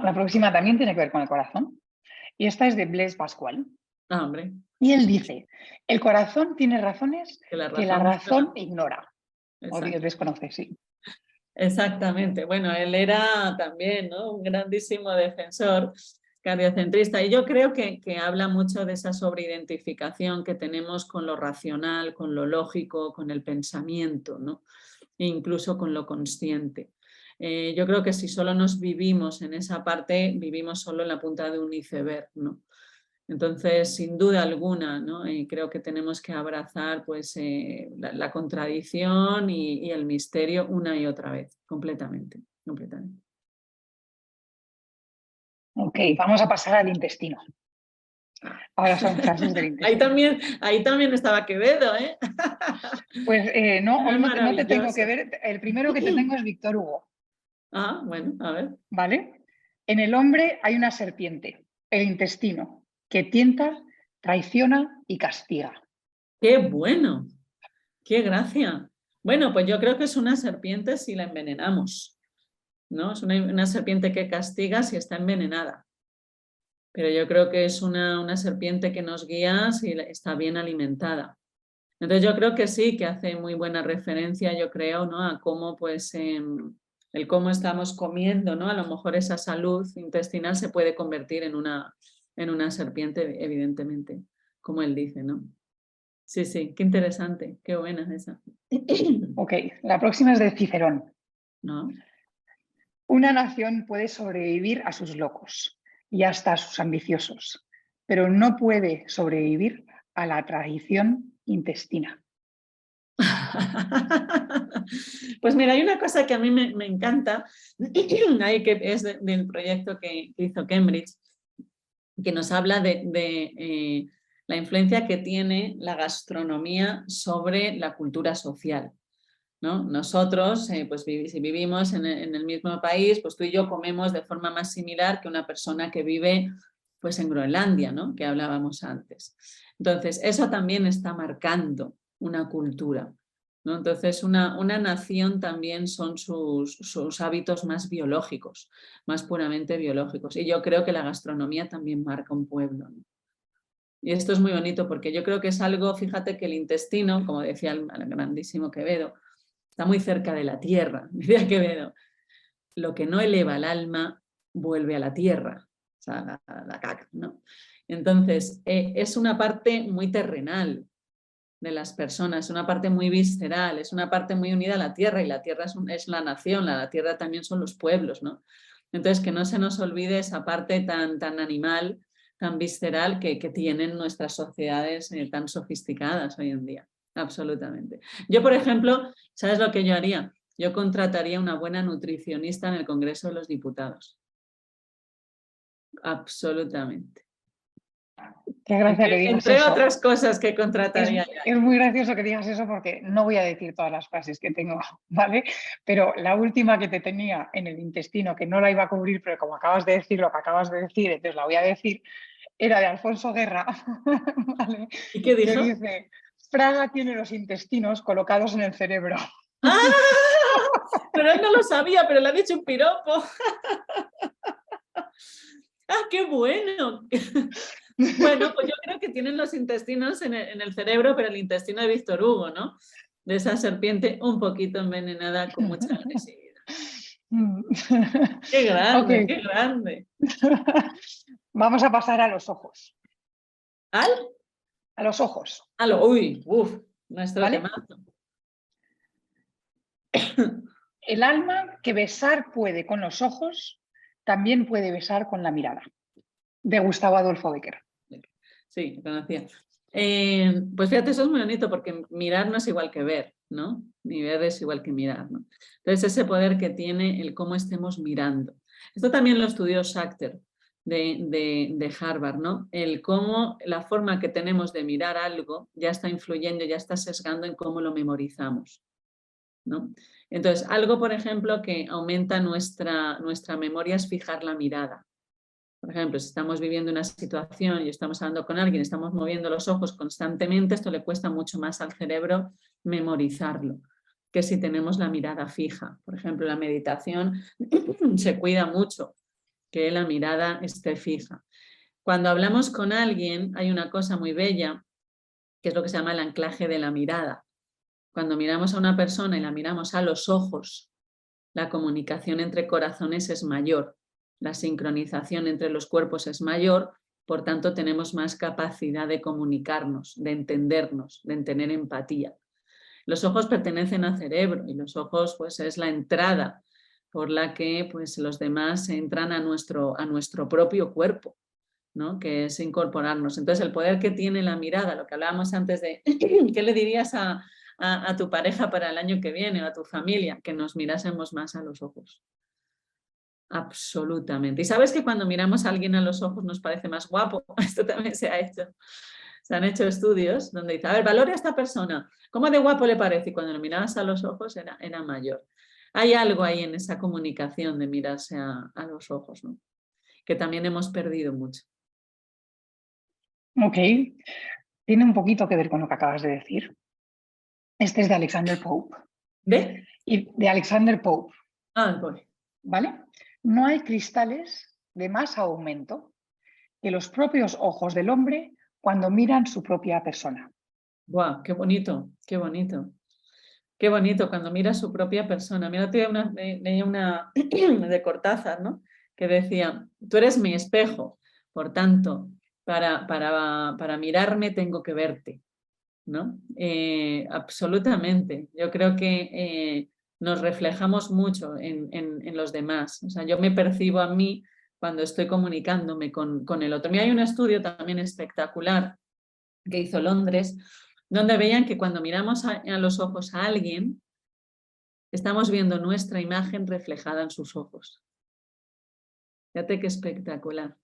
la próxima también tiene que ver con el corazón. Y esta es de Blaise Pascual.
Ah, hombre.
Y él dice, el corazón tiene razones que la razón
no.
ignora. O desconoce, sí.
Exactamente. Bueno, él era también, ¿no?, un grandísimo defensor cardiocentrista y yo creo que habla mucho de esa sobreidentificación que tenemos con lo racional, con lo lógico, con el pensamiento, ¿no?, e incluso con lo consciente. Yo creo que si solo nos vivimos en esa parte, vivimos solo en la punta de un iceberg, ¿no? Entonces, sin duda alguna, ¿no? Creo que tenemos que abrazar pues, la contradicción y el misterio una y otra vez, completamente, completamente.
Ok, vamos a pasar al intestino. Ahora son frases del intestino.
Ahí también estaba Quevedo, ¿eh?
Pues no, hoy
Es
no te tengo que
maravilloso.
ver. El primero que te tengo es Víctor Hugo.
Ah, bueno, a ver.
¿Vale? En el hombre hay una serpiente, el intestino, que tienta, traiciona y castiga.
¡Qué bueno! ¡Qué gracia! Bueno, pues yo creo que es una serpiente si la envenenamos, ¿no? Es una serpiente que castiga si está envenenada. Pero yo creo que es una serpiente que nos guía si está bien alimentada. Entonces yo creo que sí, que hace muy buena referencia, yo creo, ¿no? A cómo, pues, el cómo estamos comiendo, ¿no? A lo mejor esa salud intestinal se puede convertir en una serpiente, evidentemente, como él dice, ¿no? Sí, sí, qué interesante, qué buena esa.
Ok, la próxima es de Cicerón.
¿No?
Una nación puede sobrevivir a sus locos y hasta a sus ambiciosos, pero no puede sobrevivir a la traición intestina.
Pues mira, hay una cosa que a mí me encanta, ahí que es del proyecto que hizo Cambridge, que nos habla de la influencia que tiene la gastronomía sobre la cultura social, ¿no? Nosotros, pues si vivimos en el mismo país, pues tú y yo comemos de forma más similar que una persona que vive pues en Groenlandia, ¿no? Que hablábamos antes. Entonces, eso también está marcando una cultura, ¿no? Entonces, una nación también son sus hábitos más biológicos, más puramente biológicos. Y yo creo que la gastronomía también marca un pueblo, ¿no? Y esto es muy bonito porque yo creo que es algo, fíjate que el intestino, como decía el grandísimo Quevedo, está muy cerca de la tierra, decía Quevedo. Lo que no eleva el alma vuelve a la tierra, o sea, la caca, ¿no? Entonces, es una parte muy terrenal de las personas, una parte muy visceral, es una parte muy unida a la tierra, y la tierra es la nación, la tierra también son los pueblos, ¿no? Entonces, que no se nos olvide esa parte tan animal, tan visceral que tienen nuestras sociedades tan sofisticadas hoy en día. Absolutamente. Yo, por ejemplo, ¿sabes lo que yo haría? Yo contrataría una buena nutricionista en el Congreso de los Diputados. Absolutamente.
Qué gracia que digas
Entre
eso.
otras cosas que contrataría ya.
Es muy gracioso que digas eso porque no voy a decir todas las frases que tengo, ¿vale? Pero la última que te tenía en el intestino, que no la iba a cubrir, pero como acabas de decir lo que acabas de decir, entonces la voy a decir, era de Alfonso Guerra, ¿vale?
¿Y qué
Que
dijo?
dice, Fraga tiene los intestinos colocados en el cerebro.
¡Ah! Pero él no lo sabía, pero le ha dicho un piropo. ¡Ah, qué bueno! Bueno, pues yo creo que tienen los intestinos en el cerebro, pero el intestino de Víctor Hugo, ¿no? De esa serpiente un poquito envenenada con mucha agresividad. ¡Qué
Ok.
grande, qué grande!
Vamos a pasar a los ojos.
¿Al?
A los ojos,
Uy, uf, nuestro
¿vale?
temazo.
El alma que besar puede con los ojos, también puede besar con la mirada. De Gustavo Adolfo Bécquer.
Sí, lo conocía. Pues fíjate, eso es muy bonito porque mirar no es igual que ver, ¿no? Ni ver es igual que mirar, ¿no? Entonces ese poder que tiene el cómo estemos mirando. Esto también lo estudió Schachter de Harvard, ¿no? El cómo la forma que tenemos de mirar algo ya está influyendo, ya está sesgando en cómo lo memorizamos, ¿no? Entonces, algo, por ejemplo, que aumenta nuestra memoria es fijar la mirada. Por ejemplo, si estamos viviendo una situación y estamos hablando con alguien, estamos moviendo los ojos constantemente, esto le cuesta mucho más al cerebro memorizarlo que si tenemos la mirada fija. Por ejemplo, la meditación se cuida mucho que la mirada esté fija. Cuando hablamos con alguien hay una cosa muy bella, que es lo que se llama el anclaje de la mirada. Cuando miramos a una persona y la miramos a los ojos, la comunicación entre corazones es mayor, la sincronización entre los cuerpos es mayor, por tanto tenemos más capacidad de comunicarnos, de entendernos, de tener empatía. Los ojos pertenecen al cerebro y los ojos pues es la entrada por la que pues los demás entran a nuestro propio cuerpo, ¿no? Que es incorporarnos. Entonces el poder que tiene la mirada, lo que hablábamos antes de ¿qué le dirías a tu pareja para el año que viene o a tu familia? Que nos mirásemos más a los ojos. Absolutamente. Y sabes que cuando miramos a alguien a los ojos nos parece más guapo. Esto también se ha hecho. Se han hecho estudios donde dice, a ver, valore a esta persona. ¿Cómo de guapo le parece? Y cuando lo mirabas a los ojos era mayor. Hay algo ahí en esa comunicación de mirarse a los ojos, ¿no? Que también hemos perdido mucho.
Ok, tiene un poquito que ver con lo que acabas de decir. Este es de Alexander Pope Y de Alexander Pope.
Voy.
¿Vale? No hay cristales de más aumento que los propios ojos del hombre cuando miran su propia persona.
¡Guau! ¡Qué bonito! ¡Qué bonito! Qué bonito cuando mira su propia persona. Mira, leía una de Cortázar, ¿no? Que decía, tú eres mi espejo, por tanto, para mirarme tengo que verte, ¿no? Absolutamente. Yo creo que nos reflejamos mucho en los demás. O sea, yo me percibo a mí cuando estoy comunicándome con el otro. Mira, hay un estudio también espectacular que hizo Londres, donde veían que cuando miramos a los ojos a alguien, estamos viendo nuestra imagen reflejada en sus ojos. Fíjate qué espectacular.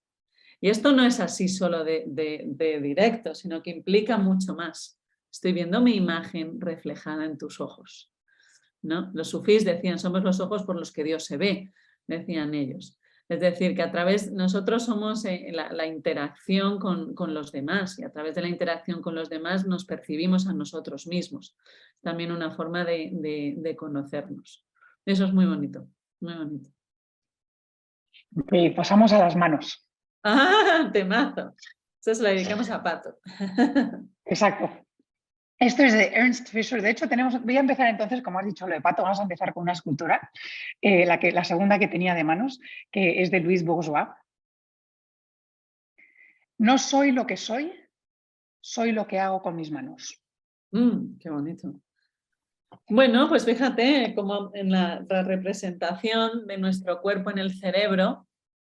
Y esto no es así solo de directo, sino que implica mucho más. Estoy viendo mi imagen reflejada en tus ojos, ¿no? Los sufís decían, somos los ojos por los que Dios se ve, decían ellos. Es decir, que a través, nosotros somos la interacción con los demás, y a través de la interacción con los demás nos percibimos a nosotros mismos. También una forma de conocernos. Eso es muy bonito, muy bonito.
Ok, pasamos a las manos.
¡Ah, temazo! Eso se lo dedicamos a Pato.
Exacto. Esto es de Ernst Fischer. De hecho, voy a empezar entonces, como has dicho lo de Pato, vamos a empezar con una escultura, la segunda que tenía de manos, que es de Louis Bourgeois. No soy lo que soy lo que hago con mis manos.
¡Qué bonito! Bueno, pues fíjate, como en la representación de nuestro cuerpo en el cerebro,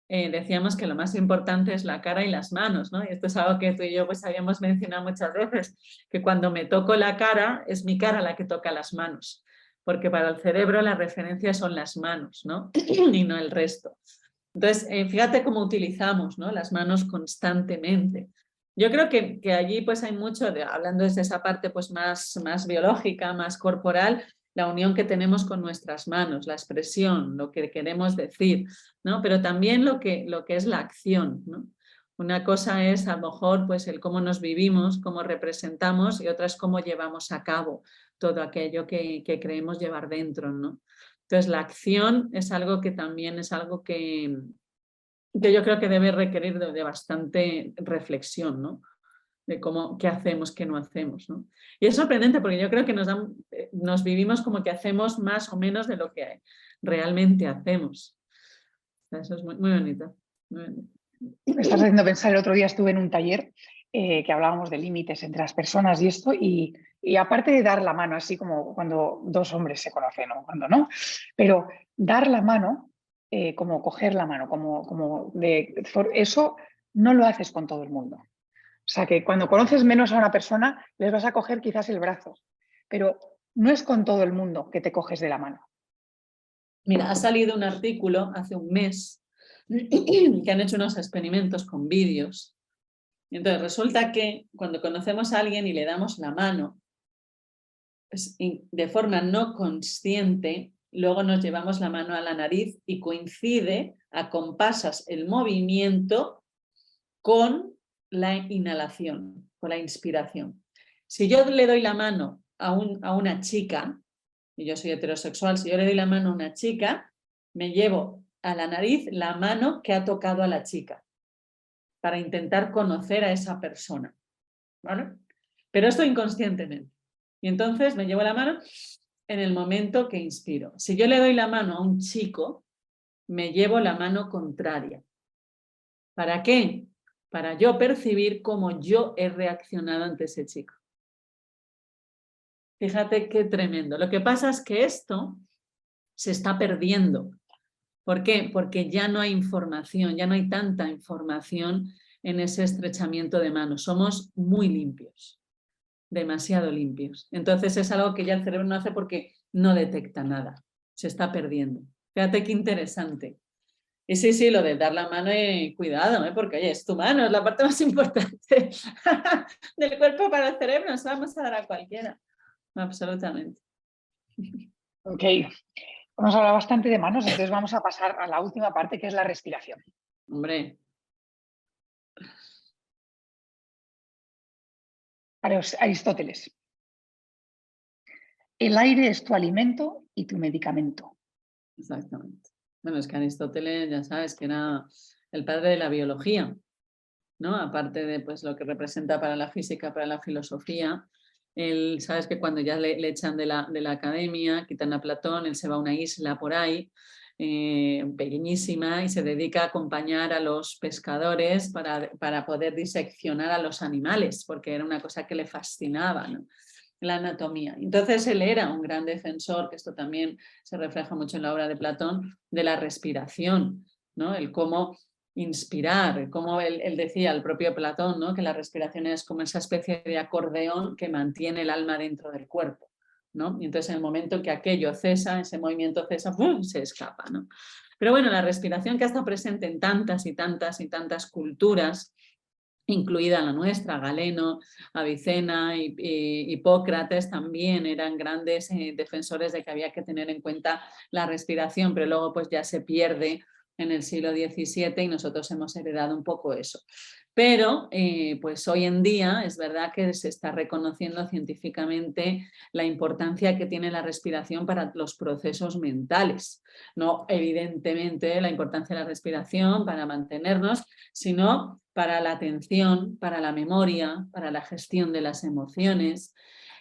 decíamos que lo más importante es la cara y las manos, ¿no? Y esto es algo que tú y yo pues habíamos mencionado muchas veces, que cuando me toco la cara, es mi cara la que toca las manos, porque para el cerebro la referencia son las manos, ¿no? Y no el resto. Entonces, fíjate cómo utilizamos, ¿no?, las manos constantemente. Yo creo que allí pues hay mucho, hablando desde esa parte pues más biológica, más corporal, la unión que tenemos con nuestras manos, la expresión, lo que queremos decir, ¿no? Pero también lo que es la acción, ¿no? Una cosa es a lo mejor pues el cómo nos vivimos, cómo representamos, y otra es cómo llevamos a cabo todo aquello que creemos llevar dentro, ¿no? Entonces la acción es algo que también es algo que yo creo que debe requerir de bastante reflexión, ¿no? De qué hacemos, qué no hacemos, ¿no? Y es sorprendente porque yo creo que nos vivimos como que hacemos más o menos de lo que realmente hacemos. Eso es muy, muy bonito. Muy bonito.
Me estás haciendo pensar, el otro día estuve en un taller que hablábamos de límites entre las personas y esto, y aparte de dar la mano, así como cuando dos hombres se conocen o cuando no, pero dar la mano, como coger la mano, eso no lo haces con todo el mundo. O sea, que cuando conoces menos a una persona, les vas a coger quizás el brazo, pero no es con todo el mundo que te coges de la mano.
Mira, ha salido un artículo hace un mes que han hecho unos experimentos con vídeos. Entonces resulta que cuando conocemos a alguien y le damos la mano, pues, de forma no consciente, luego nos llevamos la mano a la nariz y coincide, acompasas el movimiento con la inhalación, con la inspiración. Si yo le doy la mano a una chica, y yo soy heterosexual, si yo le doy la mano a una chica, me llevo a la nariz la mano que ha tocado a la chica para intentar conocer a esa persona, ¿vale? Pero esto inconscientemente. Y entonces me llevo la mano en el momento que inspiro. Si yo le doy la mano a un chico, me llevo la mano contraria. ¿Para qué? Para yo percibir cómo yo he reaccionado ante ese chico. Fíjate qué tremendo. Lo que pasa es que esto se está perdiendo. ¿Por qué? Porque ya no hay información, ya no hay tanta información en ese estrechamiento de manos. Somos muy limpios, demasiado limpios. Entonces es algo que ya el cerebro no hace porque no detecta nada. Se está perdiendo. Fíjate qué interesante. Y sí, lo de dar la mano, cuidado, porque oye, es tu mano, es la parte más importante del cuerpo para el cerebro, nos vamos a dar a cualquiera. Absolutamente.
Ok, hemos hablado bastante de manos, entonces vamos a pasar a la última parte, que es la respiración.
Hombre.
Aristóteles. El aire es tu alimento y tu medicamento.
Exactamente. Bueno, es que Aristóteles, ya sabes, que era el padre de la biología, ¿no? Aparte de pues, lo que representa para la física, para la filosofía. Él, sabes que cuando ya le echan de la academia, quitan a Platón, él se va a una isla por ahí, pequeñísima, y se dedica a acompañar a los pescadores para poder diseccionar a los animales, porque era una cosa que le fascinaba, ¿no? La anatomía. Entonces él era un gran defensor, que esto también se refleja mucho en la obra de Platón, de la respiración, ¿no? El cómo inspirar, como él decía, el propio Platón, ¿no? Que la respiración es como esa especie de acordeón que mantiene el alma dentro del cuerpo, ¿no? Y entonces en el momento que aquello cesa, ese movimiento cesa, ¡pum!, se escapa, ¿no? Pero bueno, la respiración que ha estado presente en tantas y tantas y tantas culturas, incluida la nuestra, Galeno, Avicena y Hipócrates también eran grandes defensores de que había que tener en cuenta la respiración, pero luego pues ya se pierde en el siglo XVII y nosotros hemos heredado un poco eso. Pero pues hoy en día es verdad que se está reconociendo científicamente la importancia que tiene la respiración para los procesos mentales. No evidentemente la importancia de la respiración para mantenernos, sino para la atención, para la memoria, para la gestión de las emociones.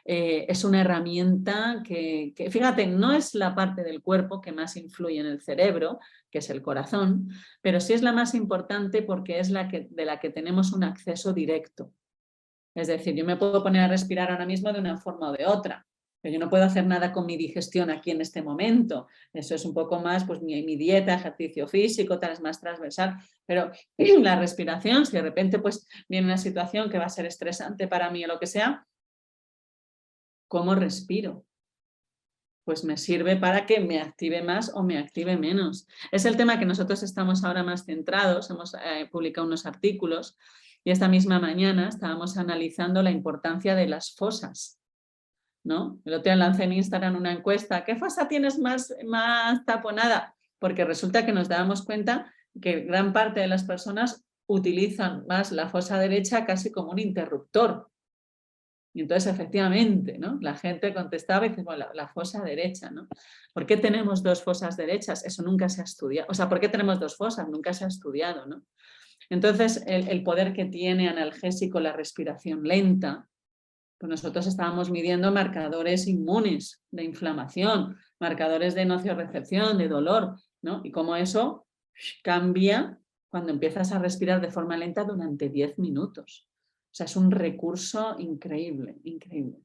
Es una herramienta que, fíjate, no es la parte del cuerpo que más influye en el cerebro, que es el corazón, pero sí es la más importante porque es de la que tenemos un acceso directo. Es decir, yo me puedo poner a respirar ahora mismo de una forma o de otra, pero yo no puedo hacer nada con mi digestión aquí en este momento. Eso es un poco más, pues mi dieta, ejercicio físico, tal, es más transversal. Pero la respiración, si de repente pues viene una situación que va a ser estresante para mí o lo que sea, ¿cómo respiro? Pues me sirve para que me active más o me active menos. Es el tema que nosotros estamos ahora más centrados, hemos publicado unos artículos y esta misma mañana estábamos analizando la importancia de las fosas, ¿no? El otro día lancé en Instagram una encuesta, ¿qué fosa tienes más taponada? Porque resulta que nos dábamos cuenta que gran parte de las personas utilizan más la fosa derecha casi como un interruptor. Y entonces, efectivamente, ¿no? La gente contestaba y dice, bueno, la fosa derecha, ¿no? ¿Por qué tenemos dos fosas derechas? Eso nunca se ha estudiado. O sea, ¿por qué tenemos dos fosas? Nunca se ha estudiado, ¿no? Entonces, el poder que tiene analgésico la respiración lenta, pues nosotros estábamos midiendo marcadores inmunes de inflamación, marcadores de nociorrecepción, de dolor, ¿no? Y cómo eso cambia cuando empiezas a respirar de forma lenta durante 10 minutos. O sea, es un recurso increíble, increíble.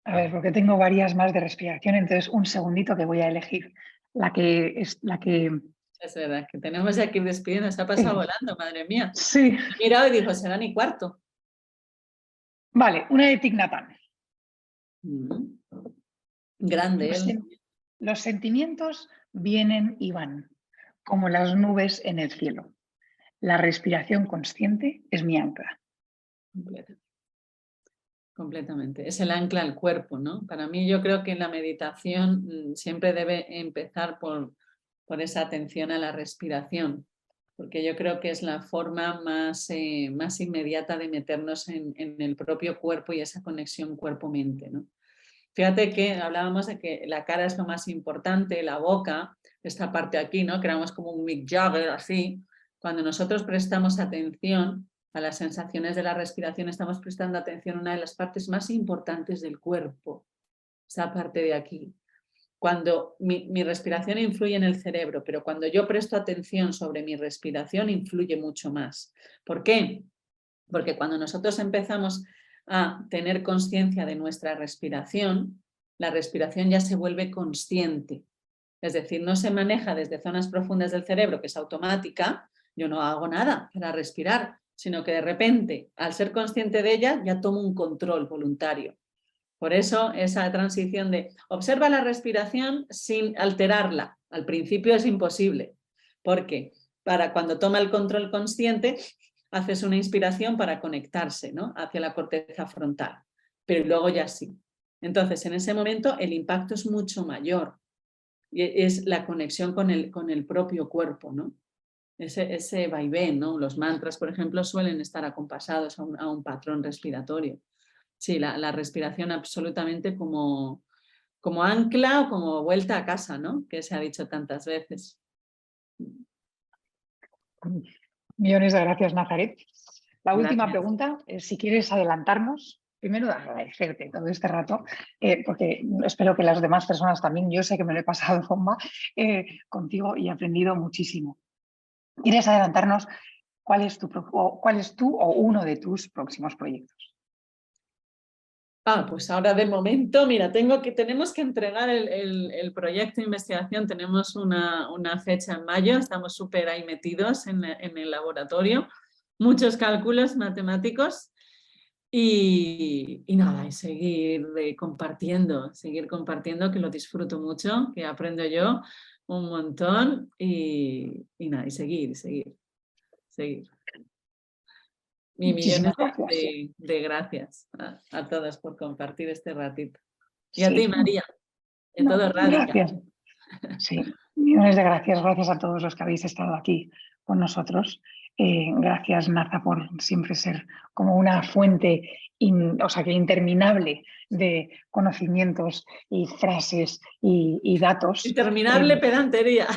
A ver, porque tengo varias más de respiración, entonces un segundito que voy a elegir la que es la que...
Es verdad, que tenemos ya que ir despidiendo, se ha pasado volando, madre mía.
Sí.
He mirado y dijo, será ni cuarto.
Vale, una de Thich Nhat Hanh.
Grande él.
Los sentimientos vienen y van, como las nubes en el cielo. La respiración consciente es mi ancla.
Completamente. Es el ancla al cuerpo, ¿no? Para mí yo creo que la meditación siempre debe empezar por esa atención a la respiración, porque yo creo que es la forma más inmediata de meternos en el propio cuerpo y esa conexión cuerpo-mente, ¿no? Fíjate que hablábamos de que la cara es lo más importante, la boca, esta parte aquí, ¿no? Que éramos como un Mick Jagger así. Cuando nosotros prestamos atención a las sensaciones de la respiración, estamos prestando atención a una de las partes más importantes del cuerpo, esa parte de aquí. Cuando mi respiración influye en el cerebro, pero cuando yo presto atención sobre mi respiración, influye mucho más. ¿Por qué? Porque cuando nosotros empezamos a tener conciencia de nuestra respiración, la respiración ya se vuelve consciente. Es decir, no se maneja desde zonas profundas del cerebro, que es automática, yo no hago nada para respirar, sino que de repente, al ser consciente de ella, ya tomo un control voluntario. Por eso esa transición de observa la respiración sin alterarla. Al principio es imposible, porque para cuando toma el control consciente, haces una inspiración para conectarse, ¿no? Hacia la corteza frontal, pero luego ya sí. Entonces, en ese momento el impacto es mucho mayor y es la conexión con el propio cuerpo, ¿no? Ese vaivén, ¿no? Los mantras, por ejemplo, suelen estar acompasados a un patrón respiratorio. sí, la respiración absolutamente como ancla o como vuelta a casa, ¿no? Que se ha dicho tantas veces.
Millones de gracias, Nazaret. La última
Gracias.
pregunta, si quieres adelantarnos, primero agradecerte todo este rato, porque espero que las demás personas también, yo sé que me lo he pasado bomba contigo y he aprendido muchísimo. ¿Quieres adelantarnos cuál es tú o uno de tus próximos proyectos?
Pues ahora de momento, mira, tenemos que entregar el proyecto de investigación, tenemos una fecha en mayo, estamos súper ahí metidos en el laboratorio, muchos cálculos matemáticos y nada, y seguir compartiendo, que lo disfruto mucho, que aprendo yo un montón y nada, y seguir. Millones
Muchísimas gracias.
de gracias a todas por compartir este ratito. Y a ti,
Sí,
María, de
no,
todo Radica.
gracias. Sí, millones de gracias. Gracias a todos los que habéis estado aquí con nosotros. Gracias, Naza, por siempre ser como una fuente interminable de conocimientos y frases y datos.
Interminable pedantería.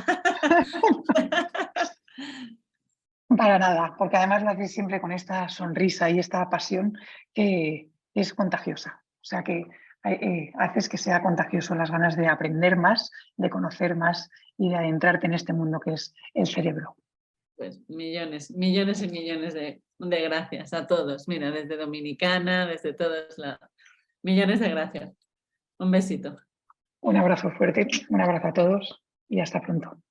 Para nada, porque además lo haces siempre con esta sonrisa y esta pasión que es contagiosa. O sea que haces que sea contagioso las ganas de aprender más, de conocer más y de adentrarte en este mundo que es el cerebro.
Pues millones y millones de gracias a todos. Mira, desde Dominicana, desde todos lados. Millones de gracias. Un besito.
Un abrazo fuerte, un abrazo a todos y hasta pronto.